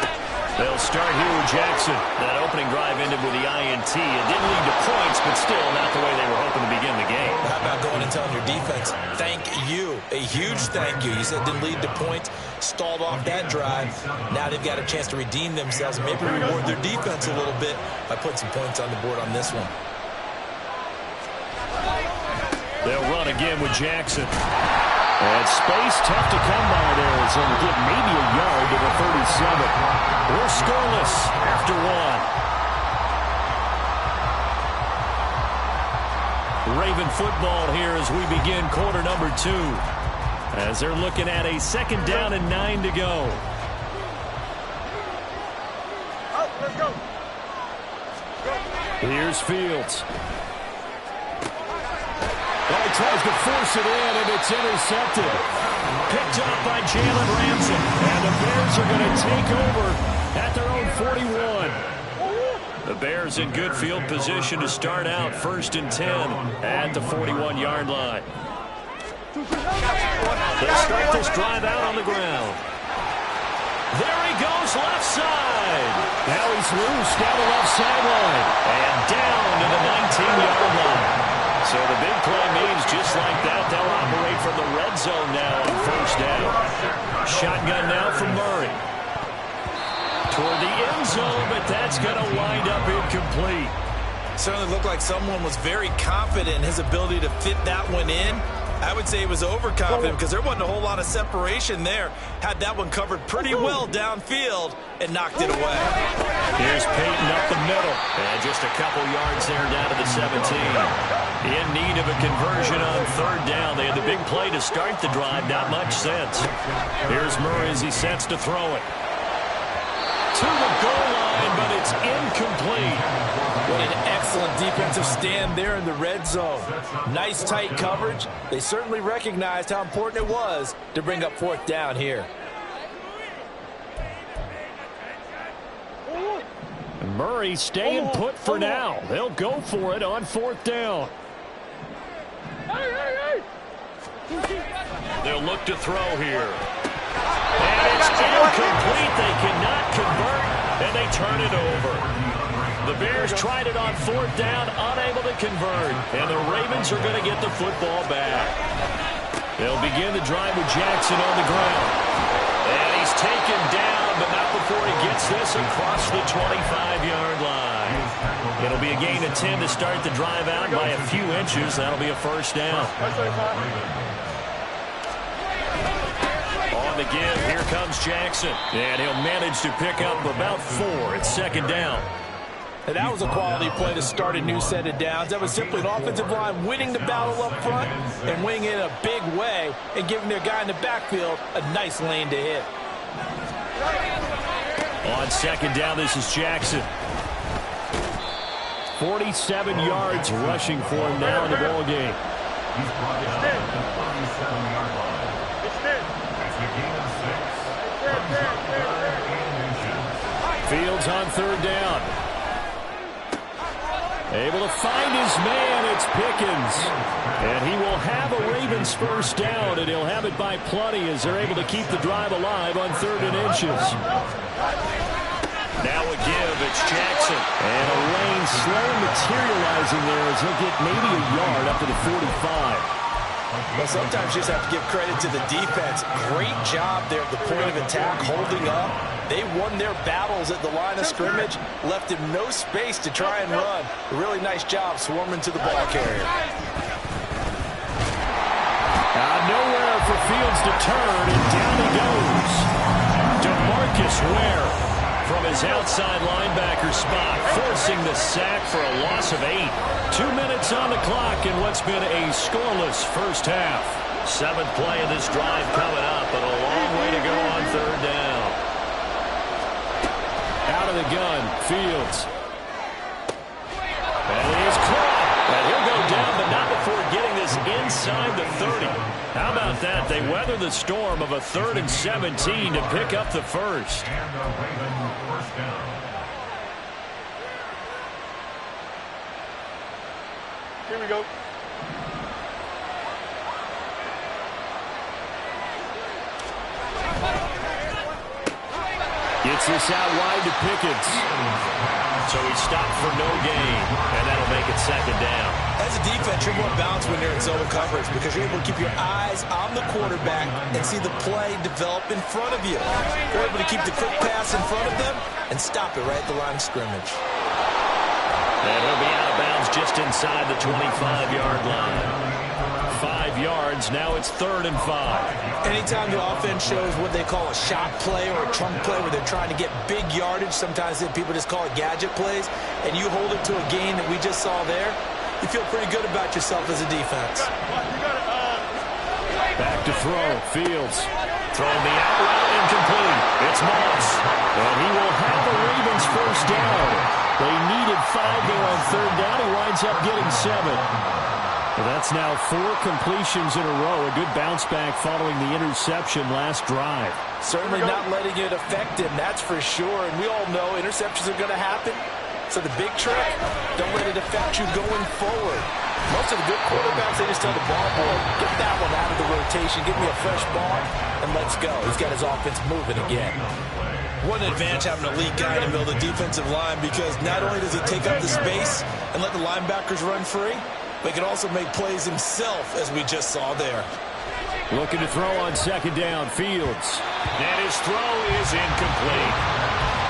They'll start here with Jackson. That opening drive ended with the INT. It didn't lead to points, but still not the way they were hoping to begin the game. How about going and telling your defense, thank you, a huge thank you. You said it didn't lead to points, stalled off that drive. Now they've got a chance to redeem themselves and maybe reward their defense a little bit by putting some points on the board on this one. They'll run again with Jackson. And space tough to come by there as they'll get maybe a yard to the 37. We're scoreless after one. Raven football here as we begin quarter number 2. As they're looking at a second down and 9 to go. Let's go. Here's Fields. Well, he tries to force it in, and it's intercepted. Picked up by Jalen Ramsey. And the Bears are going to take over at their own 41. The Bears in good field position to start out 1st and 10 at the 41-yard line. They'll start this drive out on the ground. There he goes, left side. Now he's loose down the left sideline. And down to the 19-yard line. So the big play means just like that, they'll operate from the red zone now on 1st down. Shotgun now from Murray. Toward the end zone, but that's going to wind up incomplete. Certainly looked like someone was very confident in his ability to fit that one in. I would say he was overconfident because there wasn't a whole lot of separation there. Had that one covered pretty well downfield and knocked it away. Here's Peyton up the middle. And just a couple yards there down to the 17. In need of a conversion on 3rd down. They had the big play to start the drive. Not much sense. Here's Murray as he sets to throw it. To the goal line, but it's incomplete. What an excellent defensive stand there in the red zone. Nice tight coverage. They certainly recognized how important it was to bring up 4th down here. And Murray staying put for now. They'll go for it on 4th down. They'll look to throw here. And it's incomplete. They cannot convert, and they turn it over. The Bears tried it on 4th down, unable to convert. And the Ravens are going to get the football back. They'll begin the drive with Jackson on the ground. And he's taken down, but not before he gets this across the 25-yard line. It'll be a gain of 10 to start the drive out by a few inches. That'll be a 1st down. On the give, here comes Jackson. And he'll manage to pick up about 4 at 2nd down. And that was a quality play to start a new set of downs. That was simply an offensive line winning the battle up front and winning it in a big way and giving their guy in the backfield a nice lane to hit. On 2nd down, this is Jackson. 47 yards rushing for him now in the ball game. He's brought down at the 37-yard line. It's a gain of 6. Fields on 3rd down. Able to find his man, it's Pickens. And he will have a Ravens 1st down, and he'll have it by plenty as they're able to keep the drive alive on 3rd and inches. Now a give, it's Jackson. And a lane slowly materializing there as he'll get maybe a yard up to the 45. Well, sometimes you just have to give credit to the defense. Great job there at the point of attack, holding up. They won their battles at the line of scrimmage, left him no space to try and run. A really nice job swarming to the ball carrier. Nowhere for Fields to turn, and down he goes. DeMarcus Ware from his outside linebacker spot, forcing the sack for a loss of 8. 2 minutes on the clock in what's been a scoreless first half. 7th play of this drive coming up, and a long way to go on 3rd down. Out of the gun, Fields. And he is caught. And he'll go down, but not before getting this inside the 30. How about that? They weather the storm of a 3rd and 17 to pick up the first. And the Ravens first down. Here we go. Gets this out wide to Pickens. So he stopped for no gain, and that'll make it 2nd down. As a defense, you're more balanced when you're in zone coverage because you're able to keep your eyes on the quarterback and see the play develop in front of you. You're able to keep the quick pass in front of them and stop it right at the line of scrimmage. And he'll be out of bounds just inside the 25-yard line. 5 yards, now it's 3rd and 5. Anytime the offense shows what they call a shot play or a trunk play where they're trying to get big yardage, sometimes people just call it gadget plays, and you hold it to a gain that we just saw there, you feel pretty good about yourself as a defense. Back to throw, Fields. Throwing the out route, incomplete. It's Moss. And he will have the Ravens first down. They needed 5 there on 3rd down. He winds up getting 7. Well, that's now 4 completions in a row. A good bounce back following the interception last drive. Certainly not letting it affect him, that's for sure. And we all know interceptions are going to happen. So the big trick, don't let it affect you going forward. Most of the good quarterbacks, they just tell the ball boy, get that one out of the rotation, give me a fresh ball, and let's go. He's got his offense moving again. One advantage having an elite guy in the middle of the defensive line because not only does he take up the space and let the linebackers run free, but he can also make plays himself, as we just saw there. Looking to throw on 2nd down, Fields. And his throw is incomplete.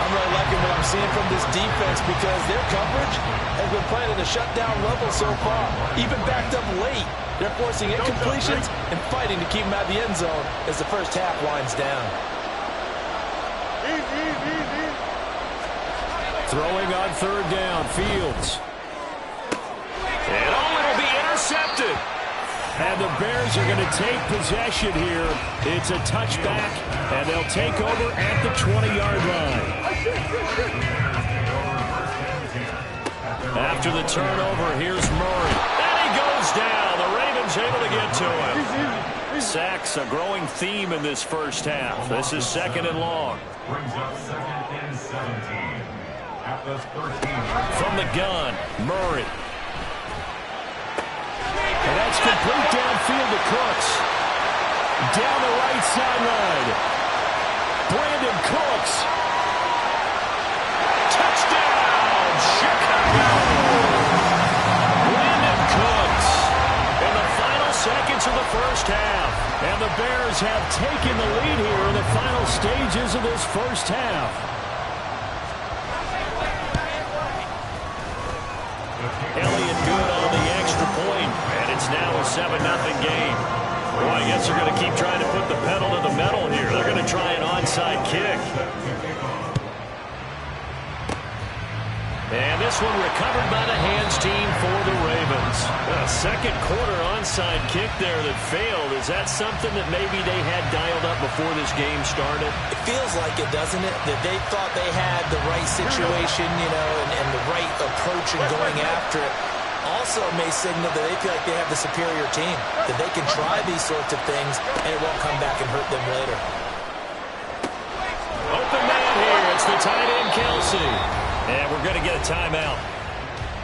I'm really liking what I'm seeing from this defense because their coverage has been playing at a shutdown level so far. Even backed up late, they're forcing incompletions and fighting to keep them out of the end zone as the first half winds down. Throwing on 3rd down, Fields. And it'll be intercepted. And the Bears are going to take possession here. It's a touchback, and they'll take over at the 20-yard line. After the turnover, here's Murray. And he goes down. The Ravens able to get to him. Sacks, a growing theme in this first half. This is 2nd and long. Brings up 2nd and 17. At the 13. From the gun, Murray. And that's complete downfield to Cooks. Down the right sideline. Brandon Cooks. Touchdown, Chicago. Brandon Cooks. In the final seconds of the first half. And the Bears have taken the lead here in the final stages of this first half. Elliott good on the extra point, and it's now a 7-0 game. Well, I guess they're going to keep trying to put the pedal to the metal here. They're going to try an onside kick. And this one recovered by the hands team for the Ravens. A second quarter onside kick there that failed. Is that something that maybe they had dialed up before this game started? It feels like it, doesn't it? That they thought they had the right situation, and the right approach in going after it. Also may signal that they feel like they have the superior team, that they can try these sorts of things, and it won't come back and hurt them later. Open man here. It's the tight end, Kelsey. And we're going to get a timeout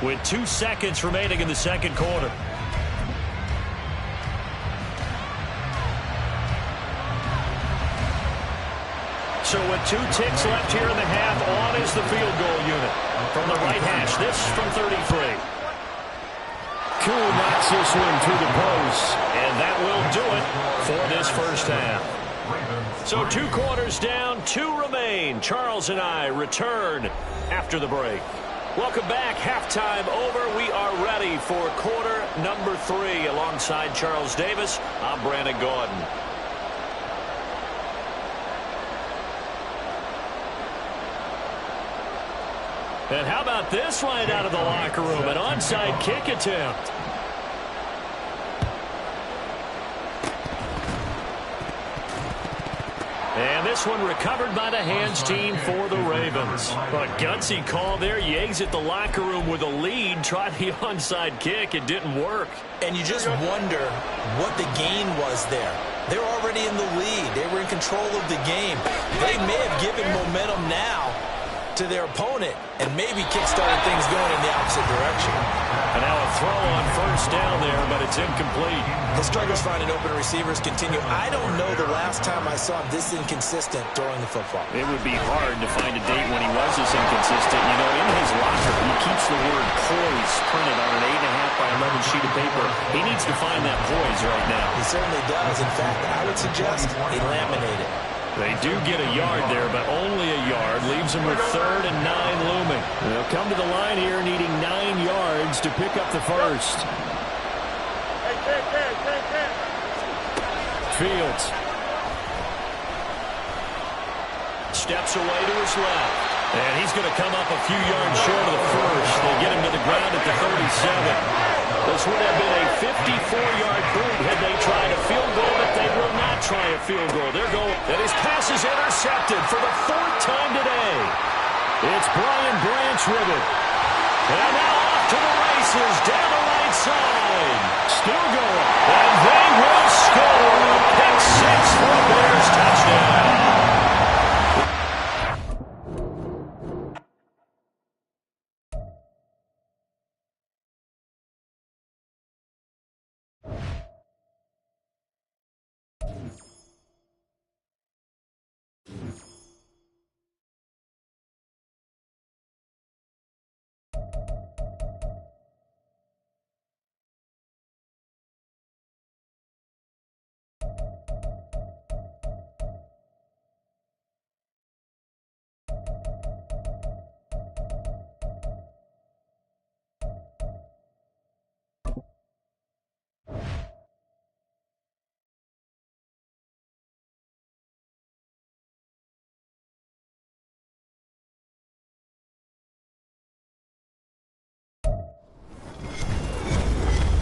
with 2 seconds remaining in the second quarter. So with 2 ticks left here in the half, on is the field goal unit. From the right hash, this from 33. Koo knocks this one to the post, and that will do it for this first half. So 2 quarters down, 2 remain. Charles and I return after the break. Welcome back. Halftime over. We are ready for quarter number 3. Alongside Charles Davis, I'm Brandon Gordon. And how about this right out of the locker room? An onside kick attempt. And this one recovered by the hands team for the Ravens. A gutsy call there. You exit the locker room with a lead. Try the onside kick. It didn't work. And you just wonder what the gain was there. They're already in the lead. They were in control of the game. They may have given momentum now to their opponent and maybe kick-started things going in the opposite direction. And now a throw on first down there, but it's incomplete. The struggles finding open receivers continue. I don't know the last time I saw him this inconsistent throwing the football. It would be hard to find a date when he was this inconsistent. You know, in his locker, he keeps the word poise printed on an 8.5 by 11 sheet of paper. He needs to find that poise right now. He certainly does. In fact, I would suggest he laminate it. They do get a yard there, but only a yard. Leaves them with 3rd and 9 looming. They'll come to the line here needing 9 yards to pick up the first. Fields. Steps away to his left. And he's going to come up a few yards short of the first. They get him to the ground at the 37. This would have been a 54-yard boot had they tried a field goal, but they will not try a field goal. Their goal, and his pass is intercepted for the 4th time today. It's Brian Branch with it. And now off to the races, down the right side. Still going. And they will score. Pick 6 for a Bears touchdown.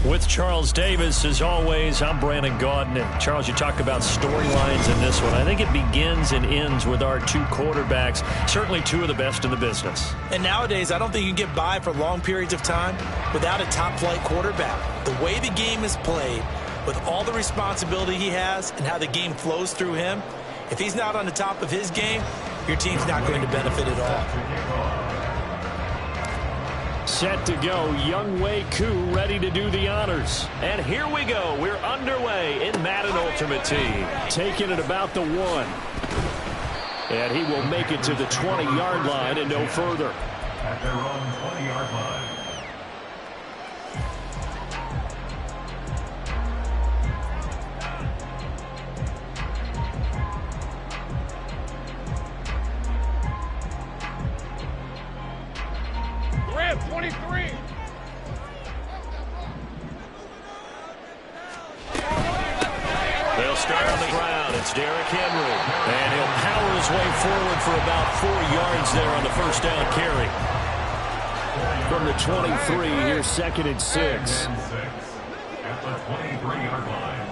With Charles Davis, as always, I'm Brandon Gaudin. And Charles, you talk about storylines in this one. I think it begins and ends with our 2 quarterbacks, certainly 2 of the best in the business. And nowadays, I don't think you can get by for long periods of time without a top-flight quarterback. The way the game is played, with all the responsibility he has and how the game flows through him, if he's not on the top of his game, your team's not going to benefit at all. Set to go, Young Wei Koo ready to do the honors. And here we go. We're underway in Madden Ultimate Team. Taking it about the 1. And he will make it to the 20-yard line and no further. At their own 20-yard line. Grab 23. They'll start on the ground. It's Derrick Henry. And he'll power his way forward for about 4 yards there on the first down carry. From the 23, here's 2nd and 6. At the 23-yard line.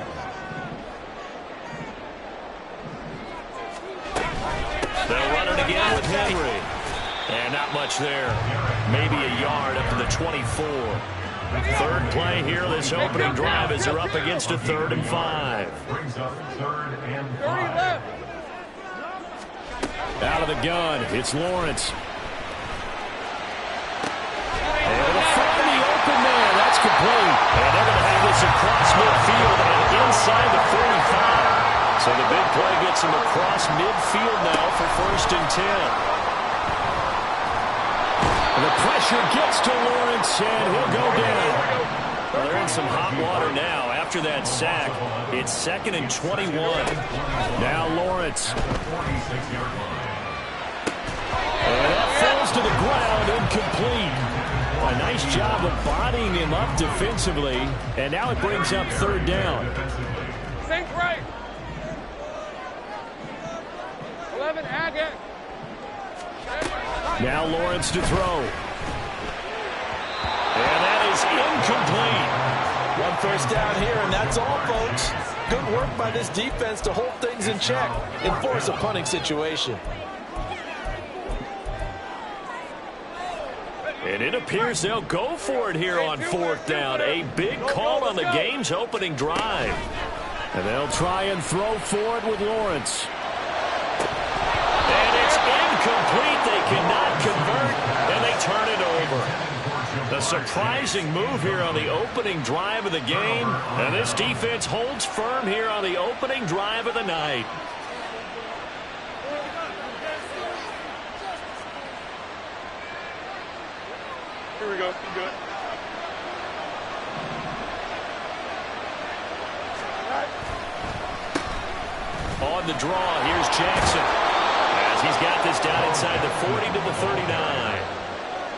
They'll run it again with Henry. And not much there. Maybe a yard up to the 24. 3rd play here, this opening drive as they're up against a 3rd and 5. Brings up 3rd and 5. Out of the gun, it's Lawrence. Able to find the open man. That's complete. And they're going to have this across midfield and inside the 45. So the big play gets him across midfield now for 1st and 10. And the pressure gets to Lawrence, and he'll go down. Well, they're in some hot water now. After that sack, it's 2nd and 21. Now Lawrence. And that falls to the ground, incomplete. A nice job of bodying him up defensively, and now it brings up 3rd down. Sink right. 11, Agate. Now Lawrence to throw. And that is incomplete. One first down here, and that's all, folks. Good work by this defense to hold things in check and force a punting situation. And it appears they'll go for it here on fourth down. A big call on the game's opening drive. And they'll try and throw for it with Lawrence. And it's incomplete. They cannot convert, and they turn it over. A surprising move here on the opening drive of the game. And this defense holds firm here on the opening drive of the night. Here we go. Good. On the draw, here's Jackson. As he's got this down inside the 40 to the 39.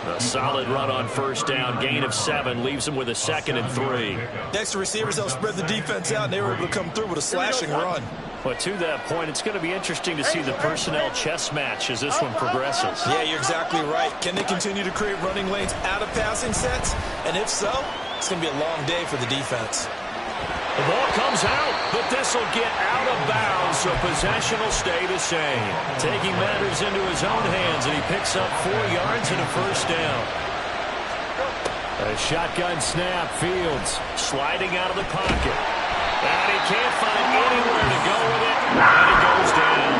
A solid run on first down. Gain of 7 leaves him with a 2nd and 3. Next to receivers, they'll spread the defense out, and they were able to come through with a slashing run. But to that point, it's going to be interesting to see the personnel chess match as this one progresses. Yeah, you're exactly right. Can they continue to create running lanes out of passing sets? And if so, it's going to be a long day for the defense. The ball comes out, but this will get out of bounds, so possession will stay the same. Taking matters into his own hands, and he picks up 4 yards and a first down. A shotgun snap, Fields sliding out of the pocket. And he can't find anywhere to go with it, and he goes down.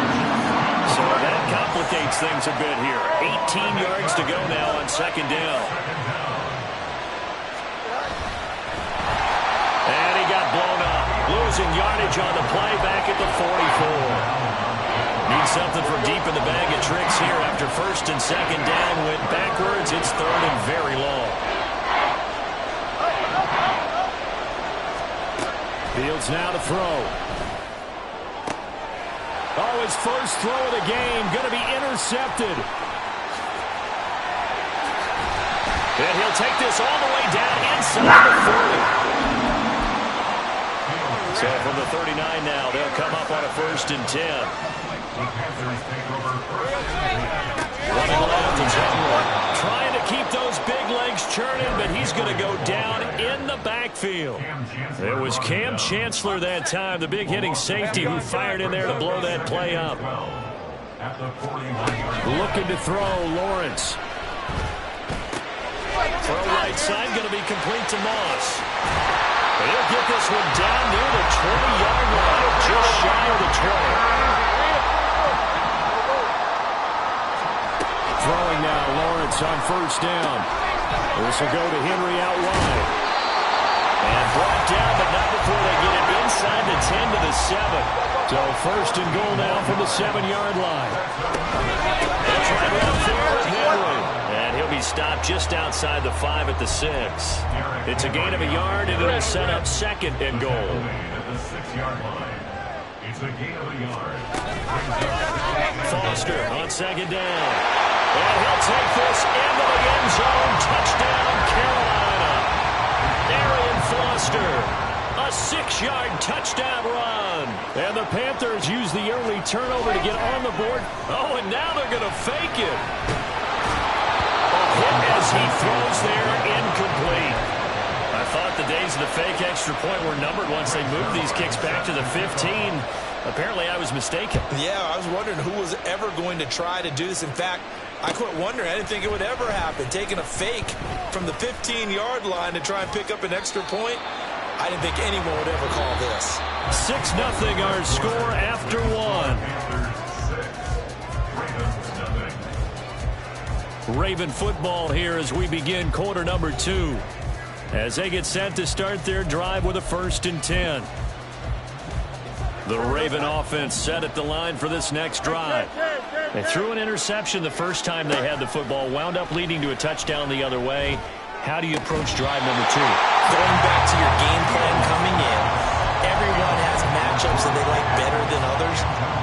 So that complicates things a bit here. 18 yards to go now on second down. And he got blown up. Losing yardage on the play back at the 44. Need something from deep in the bag of tricks here after first and second down. Went backwards. It's third and very long. Fields now to throw. Oh, his first throw of the game going to be intercepted. And he'll take this all the way down inside the 40. So from the 39 now, they'll come up on a first and 10. Running left, it's Henry. Trying to keep those big legs churning, but he's going to go down in the backfield. It was Cam Chancellor that time, the big hitting safety who fired in there to blow that play up. Looking to throw, Lawrence. Throw right side, going to be complete to Moss. He'll get this one down near the 20-yard line, just shy of the 20. Throwing now, Lawrence on first down. This will go to Henry out wide. And brought down, but not before they get it inside the 10 to the 7. So first and goal now from the 7-yard line. They'll try to run through with Henry. And he'll be stopped just outside the 5 at the 6. It's a gain of a yard, and it'll set up second and goal. Foster on second down. And he'll take this into the end zone. Touchdown, Carolina. Arian Foster, a 6-yard touchdown run. And the Panthers use the early turnover to get on the board. Oh, and now they're going to fake it. Hit as he throws there, incomplete. I thought the days of the fake extra point were numbered once they moved these kicks back to the 15. Apparently, I was mistaken. Yeah, I was wondering who was ever going to try to do this. In fact, I quit wondering. I didn't think it would ever happen. Taking a fake from the 15-yard line to try and pick up an extra point, I didn't think anyone would ever call this. 6-0 our score after one. Raven football here as we begin quarter number 2. As they get set to start their drive with a first and 10. The Raven offense set at the line for this next drive. They threw an interception the first time they had the football, wound up leading to a touchdown the other way. How do you approach drive number 2? Going back to your game plan coming in, everyone has matchups that they like better than others,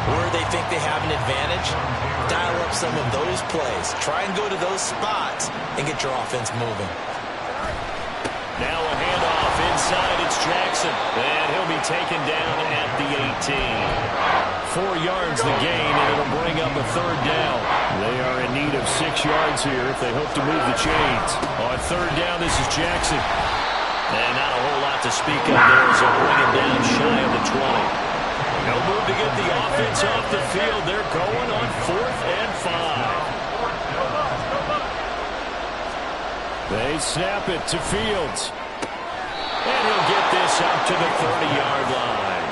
where they think they have an advantage. Dial up some of those plays. Try and go to those spots and get your offense moving. Now a handoff inside. It's Jackson. And he'll be taken down at the 18. 4 yards the gain, and it'll bring up a 3rd down. They are in need of 6 yards here if they hope to move the chains. On 3rd down, this is Jackson. And not a whole lot to speak of there as they'll bring him down shy of the 20. No move to get the offense off the field. They're going on 4th and 5. They snap it to Fields. And he'll get this up to the 30-yard line.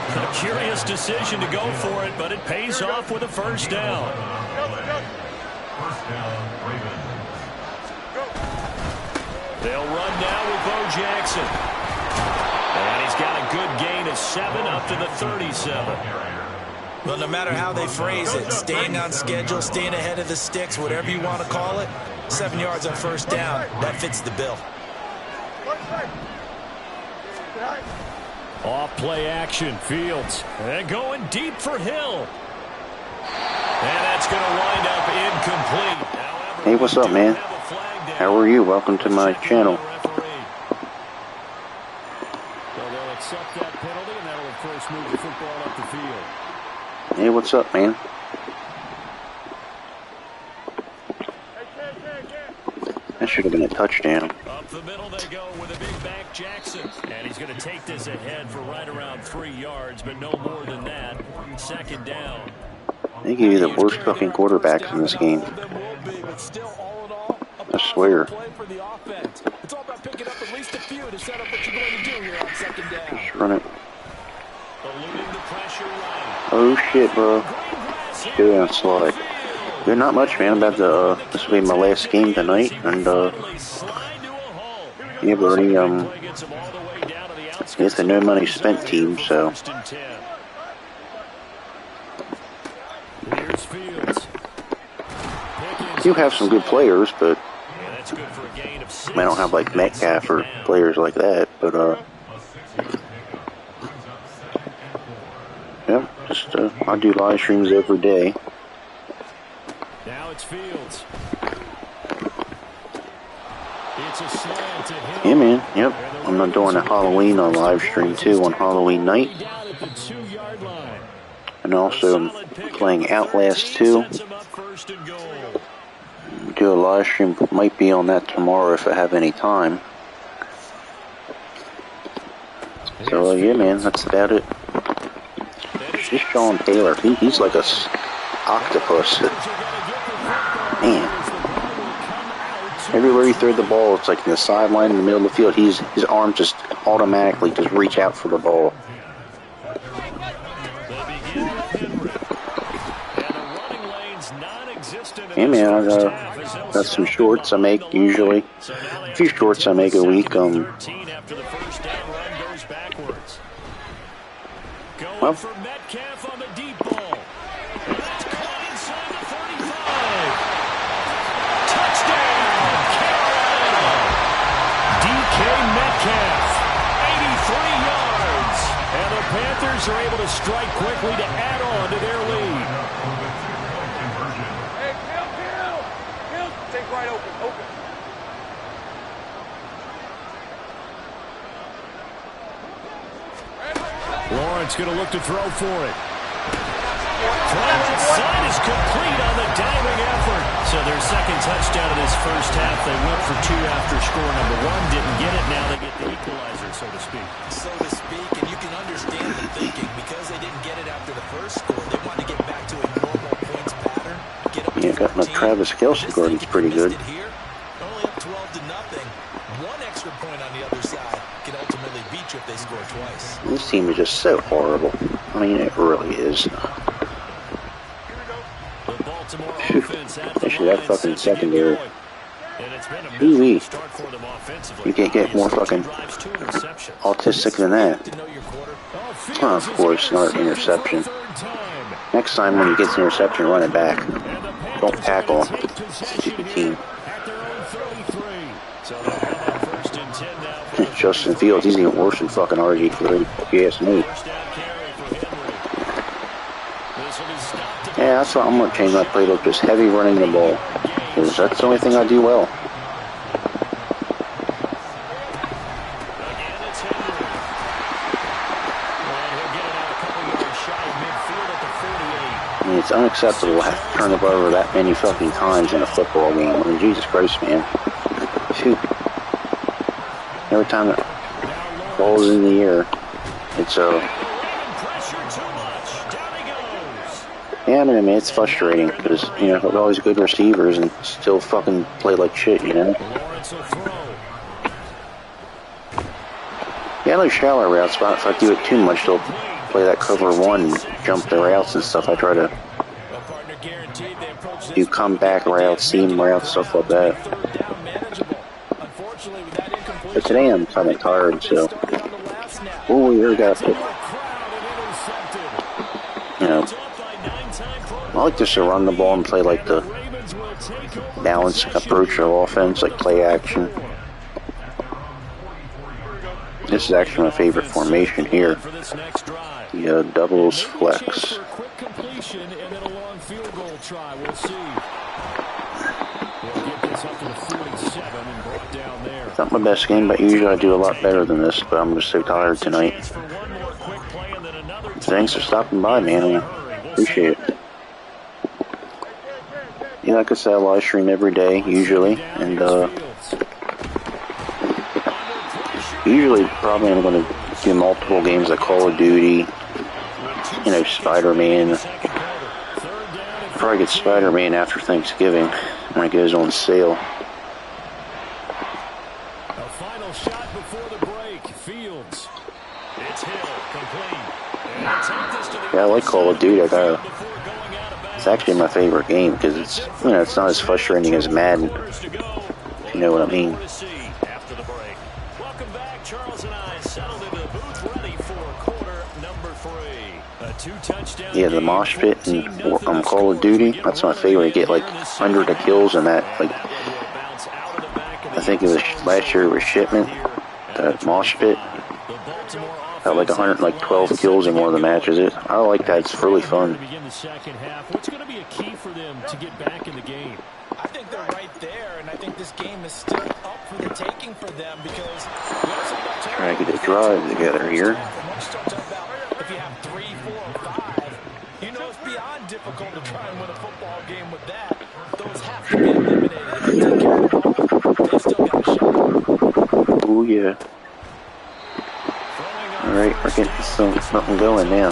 A curious decision to go for it, but it pays off with a 1st down. They'll run now with Bo Jackson. And he's got a good gain of 7 up to the 37. Well, no matter how they phrase it, staying on schedule, staying ahead of the sticks, whatever you want to call it, 7 yards on 1st down, that fits the bill. Off play action, Fields. And going deep for Hill. And that's going to wind up incomplete. However, hey, what's up, man? How are you? Welcome to my channel. So they'll accept that penalty, and that'll, of course, move the football up the field. Hey, what's up, man? That should have been a touchdown. Up the middle they go with a big back Jackson. And he's going to take this ahead for right around 3 yards, but no more than that. 2nd down. They give you the worst fucking quarterbacks in this game. I swear. It's all about picking up at least a few to set up what you're going to do here on 2nd down. Just run it. Eluding the pressure right. Oh shit, bro. Yeah, it's like, yeah, not much, man. I'm about to, this will be my last game tonight, and, yeah, but already, it's a no money spent team, so. You have some good players, but I don't have like Metcalf or players like that, but, yeah, just, I do live streams every day. Now it's Fields. It's a slant to him. Yeah, man, yep. I'm not doing a Halloween on live stream too on Halloween night. And also I'm playing Outlast 2. Do a live stream, might be on that tomorrow if I have any time. So yeah, man, that's about it. This Sean Taylor, he's like a octopus. Man. Everywhere he throws the ball, it's like in the sideline in the middle of the field, his arms just automatically just reach out for the ball. Hey man, I got some shorts I make usually. A few shorts I make a week. Well, Panthers are able to strike quickly to add on to their lead. Hey, Hill. Take right open. Lawrence going to look to throw for it. Throw inside is complete on the diving effort. So their 2nd touchdown of this 1st half. They went for 2 after score number 1. Didn't get it. Now they get the equalizer, so to speak. So to speak, and you can understand the thinking. Because they didn't get it after the 1st score, they want to get back to a normal points pattern. Get up yeah, got my Travis Kelce guard. He's pretty good. Here, only up 12-0. One extra point on the other side can ultimately beat you if they score twice. This team is just so horrible. I mean, it really is. Especially that fucking secondary. Ooh-wee. You can't get more fucking autistic than that. Oh, of course, another interception. Next time when he gets an interception, run it back. Don't tackle him. Stupid team. Justin Fields, he's even worse than fucking RG3, if you ask me. Yeah, that's why I'm going to change my playbook, just heavy running the ball. Because that's the only thing I do well. mean, it's unacceptable to have to turn the ball over that many fucking times in a football game. I mean, Jesus Christ, man. Phew. Every time the ball is in the air, it's yeah, I mean, it's frustrating because, you know, with all these good receivers and still fucking play like shit, you know? Yeah, I like shallow routes, but if I do it too much, they'll play that cover one, jump the routes and stuff. I try to do comeback routes, seam routes, stuff like that. But today I'm kind of tired, so... Oh, we really got to put... You know... I like just to run the ball and play like the balanced approach of offense, like play action. This is actually my favorite formation here. The doubles flex. It's not my best game, but usually I do a lot better than this, but I'm just so tired tonight. Thanks for stopping by, man. I appreciate it. Yeah, like I said, I live stream every day, usually, and usually probably I'm going to do multiple games like Call of Duty, you know, Spider-Man. Probably get Spider-Man after Thanksgiving when it goes on sale. A final shot before the break. Fields. It's Hill, complete. Yeah, I like Call of Duty. It's actually my favorite game because it's, you know, it's not as frustrating as Madden. If you know what I mean. After the break. Welcome back. Charles and I settled into the booth ready for quarter number 3. A 2-touchdown. Yeah, the mosh pit and Call of Duty. That's my favorite. Get like hundreds of kills in that. Like, I think it was last year with Shipment, the mosh pit. Got like 112 kills in one of the matches. I like that. It's really fun. What's going to be a key for them to get back in the game? I think they're right there, and I think this game is still up for the taking for them because trying to get a drive together here. If you have 3, 4, 5, you know it's beyond difficult to try and win a football game with that. Those have to be eliminated. If they take care of the ball, they still got a shot. Oh yeah. Alright, we're getting something going now.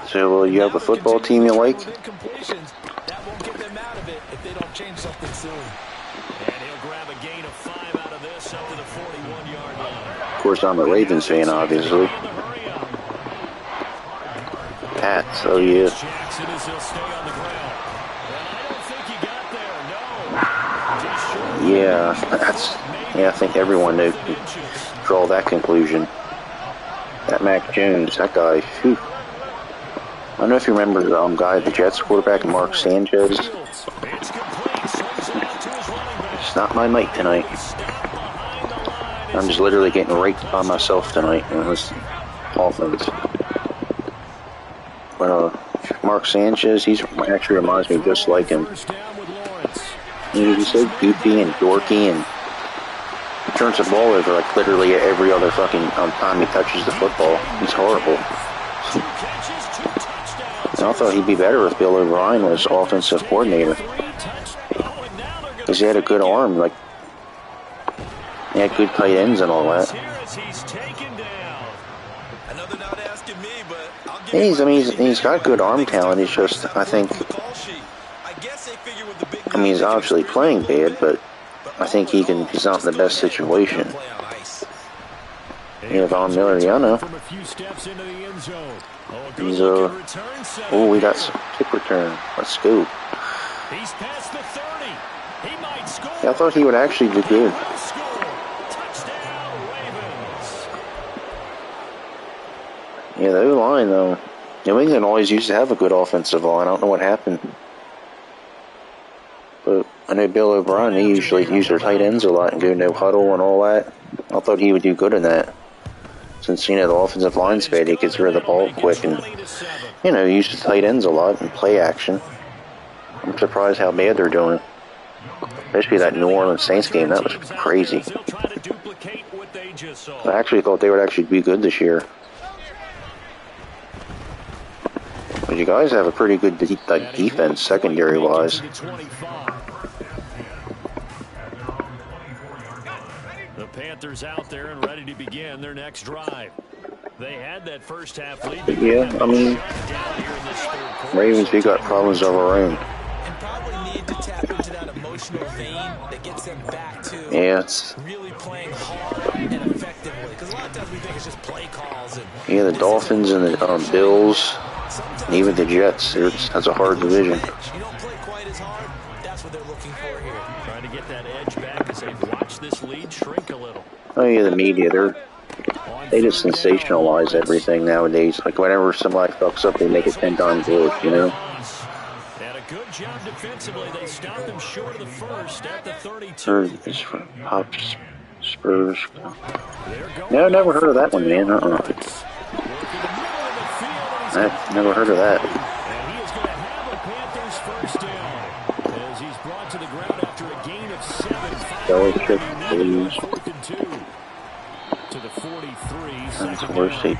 So, you have a football team you like? Of course, I'm a Ravens fan, obviously. Pats, oh yeah. Yeah, I think everyone knew to draw that conclusion. That Mac Jones, that guy, whew. I don't know if you remember the guy, the Jets quarterback, Mark Sanchez. It's not my night tonight. I'm just literally getting raked by myself tonight in this offense. But Mark Sanchez, he actually reminds me just like him. He's so goofy and dorky, and he turns the ball over like literally every other fucking time he touches the football. He's horrible. And I thought he'd be better if Bill O'Brien was offensive coordinator. Because he had a good arm, like, he had good tight ends and all that. He's got good arm talent. He's just, I think, he's obviously playing bad, but I think he's not in the best situation. Yeah, Von Miller, yeah, I know. He's, we got some kick return. Let's go. Yeah, I thought he would actually do good. Yeah, the O-line, though. New England always used to have a good offensive line. I don't know what happened. But I know Bill O'Brien, he usually used their tight ends a lot and go no huddle and all that. I thought he would do good in that. Since, you know, the offensive line's bad, he gets rid of the ball quick and, you know, use the tight ends a lot and play action. I'm surprised how bad they're doing. Especially that New Orleans Saints game, that was crazy. I actually thought they would actually be good this year. But you guys have a pretty good defense, secondary-wise. The Panthers out there and ready to begin their next drive. They had that first half lead. Yeah, I mean, Ravens, we got problems of our own. And probably need to tap into that emotional vein that gets them back to really playing hard and effectively. Because a lot of times we think it's just play calls. And the Dolphins and the Bills, and even the Jets. That's a hard division. You don't play quite as hard. That's what they're looking for here. Trying to get that edge back as they watch this lead shrink a little. Oh yeah, the media, they just sensationalize everything nowadays. Like whenever somebody fucks up, they make it 10 times worse, you know? And a good job defensively. They stopped them short of the first at the 32. Third is for Spurs. No, never heard of that one, man. I've never heard of that. And he is going to have a Panthers first down as he's brought to the ground after a gain of 7. Belichick, please. 4th and 2 to the 43. That's the worst seat.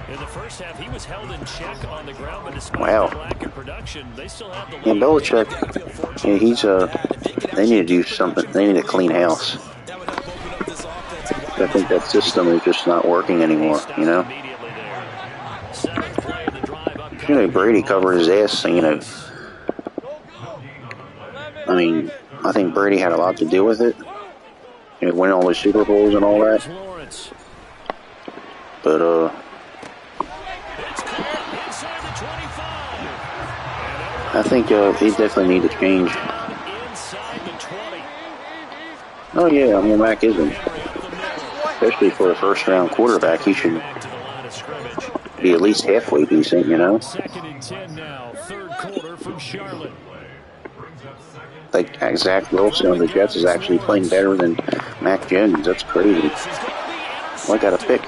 In the first half, he was held in check on the ground, but despite the lack of production, they still have the lead. Yeah, Belichick, they need to do something. They need to clean house. I think that system is just not working anymore, you know? Brady covered his ass, you know. I mean, I think Brady had a lot to do with it. You know, winning all the Super Bowls and all that. But, I think he definitely need to change. Oh yeah, I mean Mac isn't. Especially for a first-round quarterback, he should be at least halfway decent, you know. 2nd and 10 now, 3rd quarter from Charlotte. Like Zach Wilson on the Jets is actually playing better than Mac Jones. That's crazy. Well, I got a pick.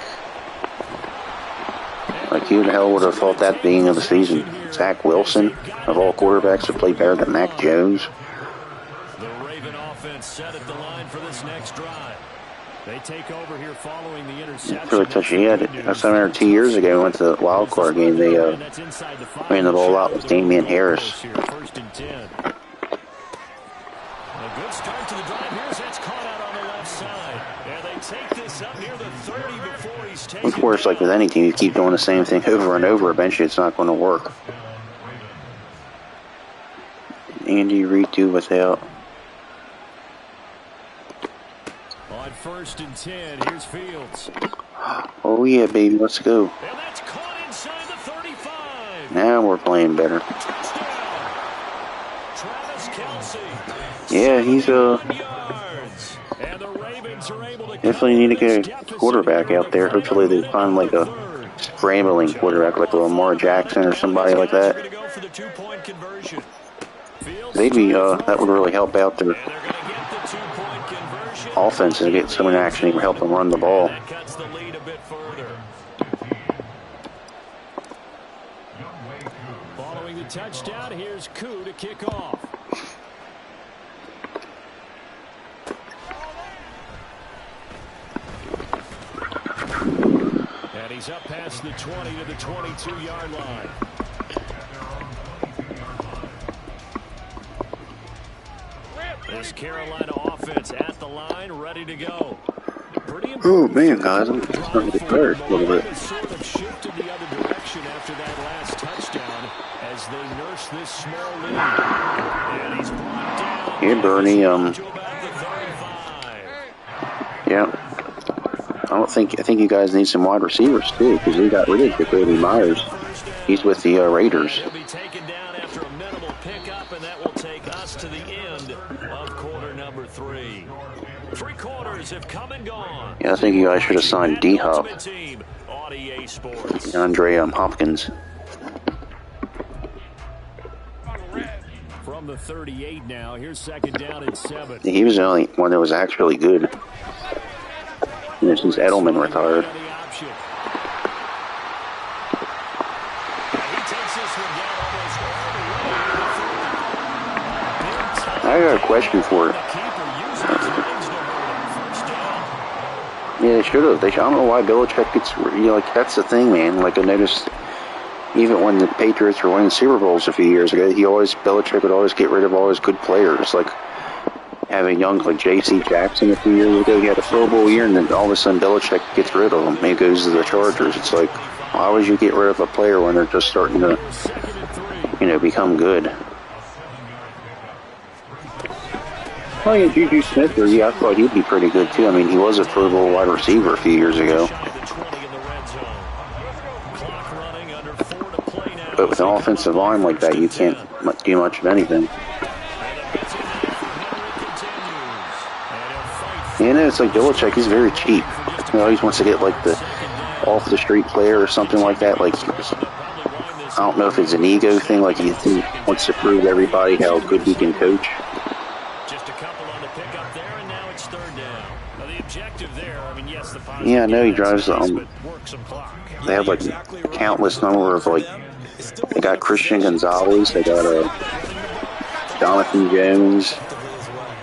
Like who the hell would have thought that beginning of the season? Zach Wilson, of all quarterbacks, would play better than Mac Jones. The Raven offense set at the line for this next drive. They take over here following the interception. Really touchy. Yeah, I remember 2 years ago, we went to the wild card game. They ran the ball out with Damian Harris. First and 10. A good start to the drive. Here's that's caught out on the left side. And they take this up near the 30 before he's taken. Of course, like with any team, you keep doing the same thing over and over. Eventually, it's not going to work. Andy Reid do without. On 1st and 10, here's Fields. Oh yeah, baby, let's go. And that's caught inside the 35. Now we're playing better. Travis Kelce. Yeah, he's And the Ravens are able to definitely need to get a quarterback out there. Hopefully they find like a scrambling quarterback like a Lamar Jackson or somebody like that. They'd be that would really help out their offense and get someone to actually help them run the ball. That cuts the lead a bit further. Following the touchdown, here's Koo to kick off. And he's up past the 20 to the 22-yard line. This Carolina offense at the line, ready to go. Oh man, guys, I'm starting to get tired a little bit. Sort of shifted the other direction after that last touchdown as they nurse this small lead. And he's brought down. Here, Bernie. Yeah. I think you guys need some wide receivers too, because we got rid of Jacoby Myers. He's with the Raiders. He'll be taken down after a minimal pickup, and that will take us to the end of quarter number 3. 3 quarters have come and gone. Yeah, I think you guys should have signed D-Hop. Andre Hopkins. From the 38 now, here's 2nd down and 7. He was the only one that was actually good. You know, since Edelman retired. I got a question for it. Yeah, they should have. I don't know why Belichick gets, like, that's the thing, man. Like, I noticed even when the Patriots were winning Super Bowls a few years ago, Belichick would always get rid of all his good players. Like, having young, like, J.C. Jackson a few years ago, he had a Pro Bowl year, and then all of a sudden Belichick gets rid of him. He goes to the Chargers. It's like, why would you get rid of a player when they're just starting to, become good? Oh, yeah, Juju Smith, I thought he'd be pretty good, too. I mean, he was a Pro Bowl wide receiver a few years ago. But with an offensive line like that, you can't do much of anything. It's like Belichick, he's very cheap. He always wants to get, like, the off-the-street player or something like that. Like, I don't know if it's an ego thing, like he wants to prove to everybody how good he can coach. Yeah, I know he drives, they have, like, countless number of, like, they got Christian Gonzalez, they got Jonathan Jones,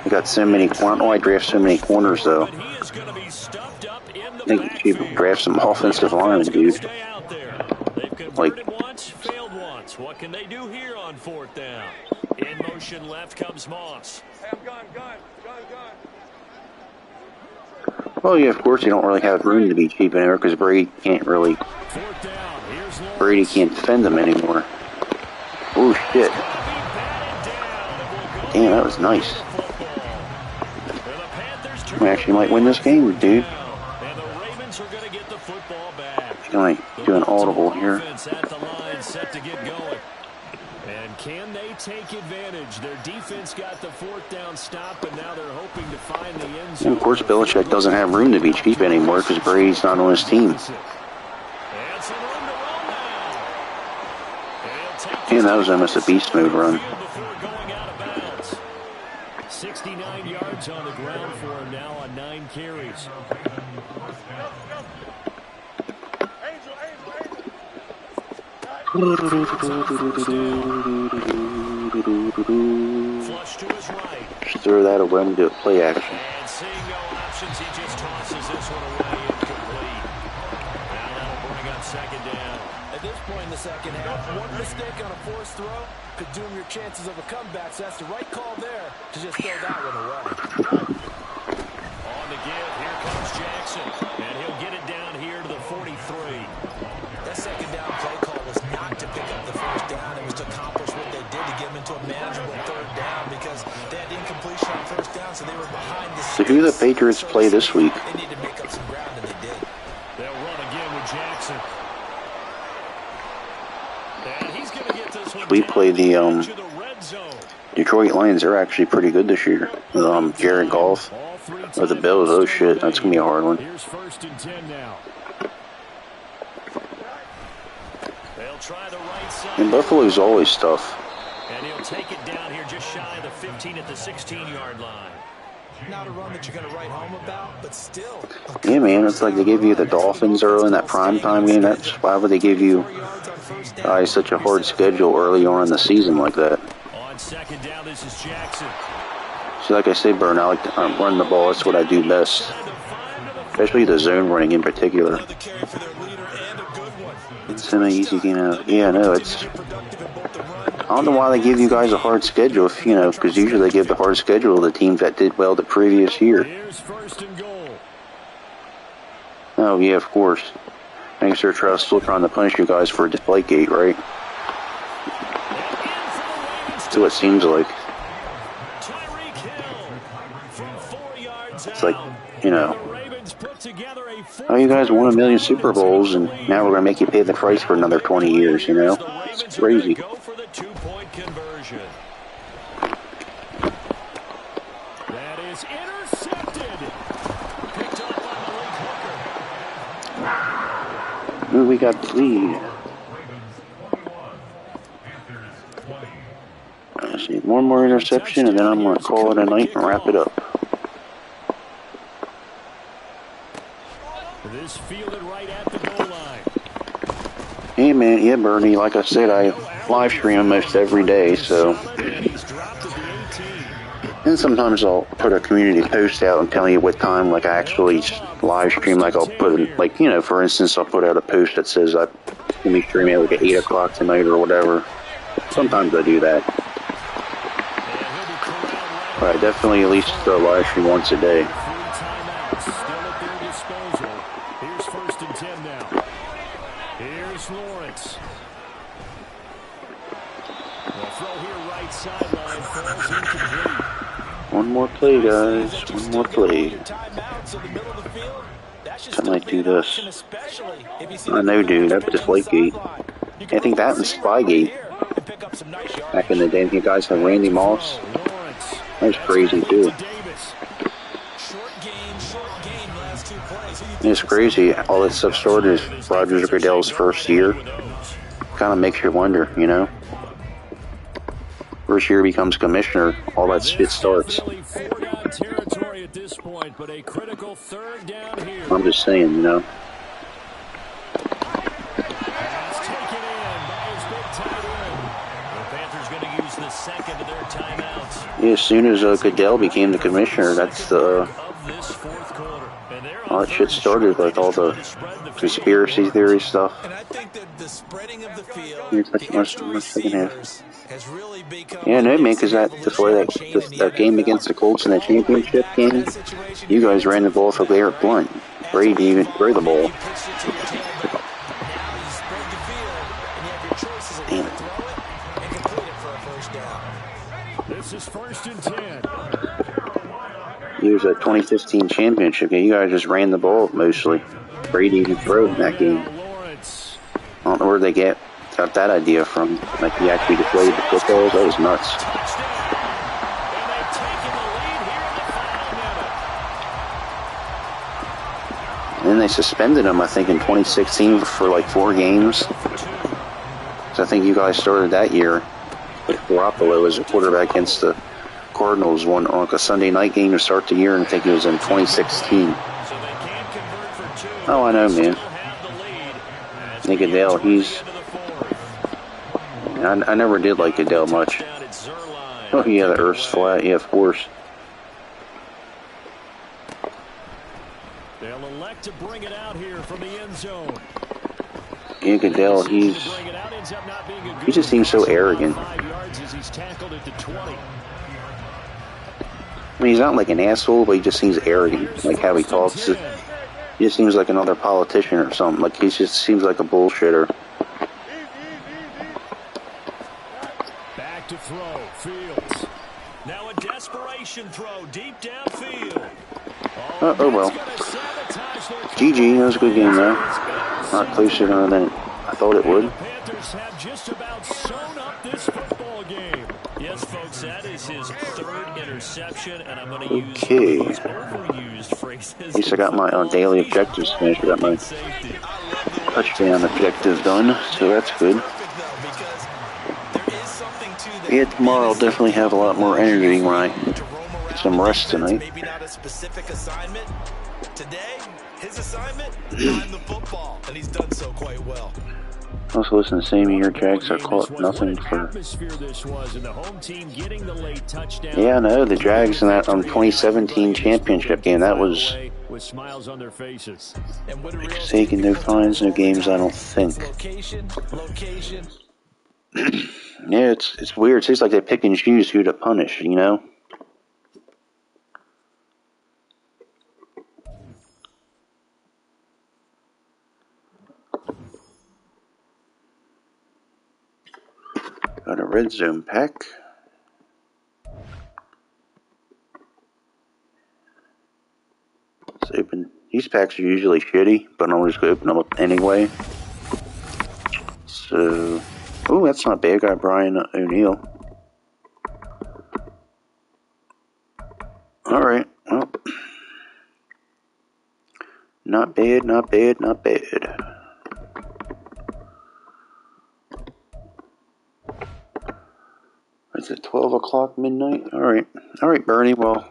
they got so many, I don't know why I draft so many corners, though. I think he should draft some offensive linemen, dude. Like, what can they do here on fourth down? In motion left comes Moss. Hey, I'm gun. Well, yeah, of course you don't really have room to be cheap anymore because Brady can't defend them anymore. Oh, shit. Damn, that was nice. We actually might win this game, dude. Going to do an audible here. And can they take advantage? Their defense got the fourth down stop, and now they're hoping to find the end zone. And of course, Belichick doesn't have room to be cheap anymore because Brady's not on his team. And that was almost a beast mode run. 69 yards on the ground for him now on 9 carries. Angel. Flush to his right. Just throw that away and do a play action. And seeing no options, he just tosses this one away incomplete. Now that'll bring up second down. At this point in the second half, one mistake on a forced throw could doom your chances of a comeback. So that's the right call there to just throw that one away. On the give, here comes Jackson. And he'll get it down here to the 43. That second down play call was not to pick up the first down. It was to accomplish what they did to get them into a manageable third down because they had incompletion on first down, so they were behind the sticks. So who do the Patriots play this week? They need to make up some ground, and they did. They'll run again with Jackson. And he's going to get this one. We play the Detroit Lions. They're actually pretty good this year. Jared Goff or the Bills. Oh shit, that's gonna be a hard one. Here's 1st and 10 now. They'll try the right side. And Buffalo's always tough. And he'll take it down here just shy of the 15 at the 16-yard line. Not a run that you're going to write home about, but still. Yeah, man, it's like they give you the Dolphins early in that primetime game. That's why would they give you such a hard schedule early on in the season like that? On second down, this is Jackson. See, like I say, Bern, I like to run the ball. That's what I do best. Especially the zone running in particular. It's an easy game out. Yeah, no, it's... I don't know why they give you guys a hard schedule, if, because usually they give the hard schedule to the teams that did well the previous year. Here's 1st and goal. Oh, yeah, of course. I guess they're still trying to punish you guys for Deflategate, right? That's what it seems like. It's like, oh, you guys won 1 million Super Bowls, and now we're going to make you pay the price for another 20 years, It's crazy. Go for the 2-point conversion. That is intercepted. Picked up by Malik Hooker. Ooh, we got the lead. I just need one more interception, and then I'm going to call it a night and wrap it up. This fielded right at the goal line. Hey, man, yeah, Bernie, like I said, I live stream almost every day, so... He's dropped at the 18. And sometimes I'll put a community post out and tell you what time, like, I actually live stream. Like, I'll put, like, you know, for instance, I'll put out a post that says I'm going to be streaming like at 8 o'clock tonight or whatever. Sometimes I do that. But I definitely at least live stream once a day. Here's 1st and 10 now. Here's Lawrence. The throw here right sideline falls incomplete. One more play, guys. One more play. Can I do this? I know, dude. That's Deflategate. I think that was Spygate. Back in the day, you guys had Randy Moss. That was crazy, too. It's crazy. All that stuff started is Roger Goodell's first year. Kind of makes you wonder, you know? First year becomes commissioner, all that shit starts. I'm just saying, you know. Yeah, as soon as Goodell became the commissioner, that's the all that shit started, like all the conspiracy theory stuff. And I think that the spreading of the field, has really become. Yeah, no, man, because before that game against the Colts in the championship game, you guys ran the ball for Garrett Blunt. Brady didn't even throw the ball. Damn it. This is 1st and 10. It was a 2015 championship game. You guys just ran the ball mostly. Brady didn't throw in that game. I don't know where they got that idea from. Like, he actually deflated the footballs. That was nuts. And then they suspended him, I think, in 2016 for like 4 games. So I think you guys started that year with Garoppolo as a quarterback against the Cardinals on like a Sunday night game to start the year, and I think it was in 2016. Oh, I know, man. Nick Goodell, I never did like Goodell much. Oh, yeah, the earth's flat. Yeah, of course. They'll elect to bring it out here from the end zone. Yeah, Goodell, he just seems so arrogant. I mean, he's not like an asshole, but he just seems arrogant. Like how he talks. He just seems like another politician or something. Like he just seems like a bullshitter. Back to throw, Fields. Now a desperation throw deep downfield. Oh well. GG, that was a good game though. Not closer than I thought it would. The Panthers have just about sewn up this football game. Yes, folks, that is his 3rd interception, and I'm going to use those overused phrases. At least I got my daily objectives finished. I got my touchdown objective done, so that's good. Yeah, tomorrow I'll definitely have a lot more energy when I get some rest tonight. Maybe not a specific assignment. Today, his assignment, find the football, and he's done so quite well. Also, listen, the same year, Jags are caught nothing for. Yeah, I know, the Jags in that 2017 championship game, that was. Taking no fines, no games, I don't think. Yeah, it's weird. It seems like they pick and choose who to punish, you know? Got a red zone pack. Let's open. These packs are usually shitty, but I'm just going to open them up anyway. So, oh, that's not bad. Got Brian O'Neill. Alright, well. Not bad, not bad, not bad. Is it 12 o'clock midnight? Alright. Alright, Bernie. Well,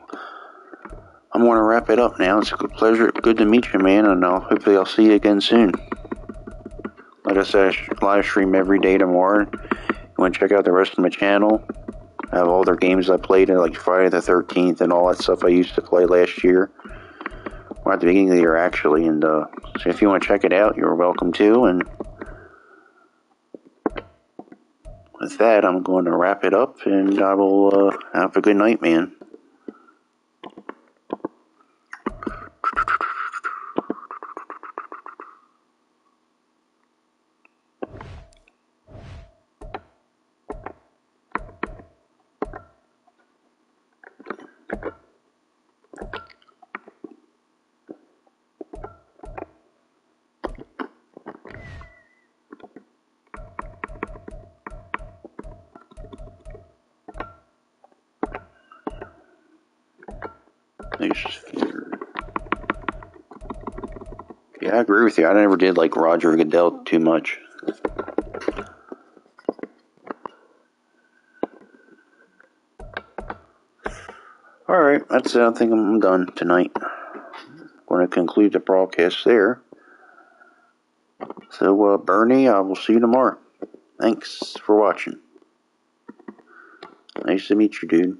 I'm going to wrap it up now. It's a good pleasure. Good to meet you, man. And hopefully I'll see you again soon. Like I said, I live stream every day tomorrow. You want to check out the rest of my channel? I have all their games I played in, like Friday the 13th and all that stuff I used to play last year. Or at the beginning of the year, actually. And so if you want to check it out, you're welcome to. And with that, I'm going to wrap it up, and I will have a good night, man. Yeah, I agree with you. I never did like Roger Goodell too much. Alright, that's it. I think I'm done tonight. I'm going to conclude the broadcast there. So, Bernie, I will see you tomorrow. Thanks for watching. Nice to meet you, dude.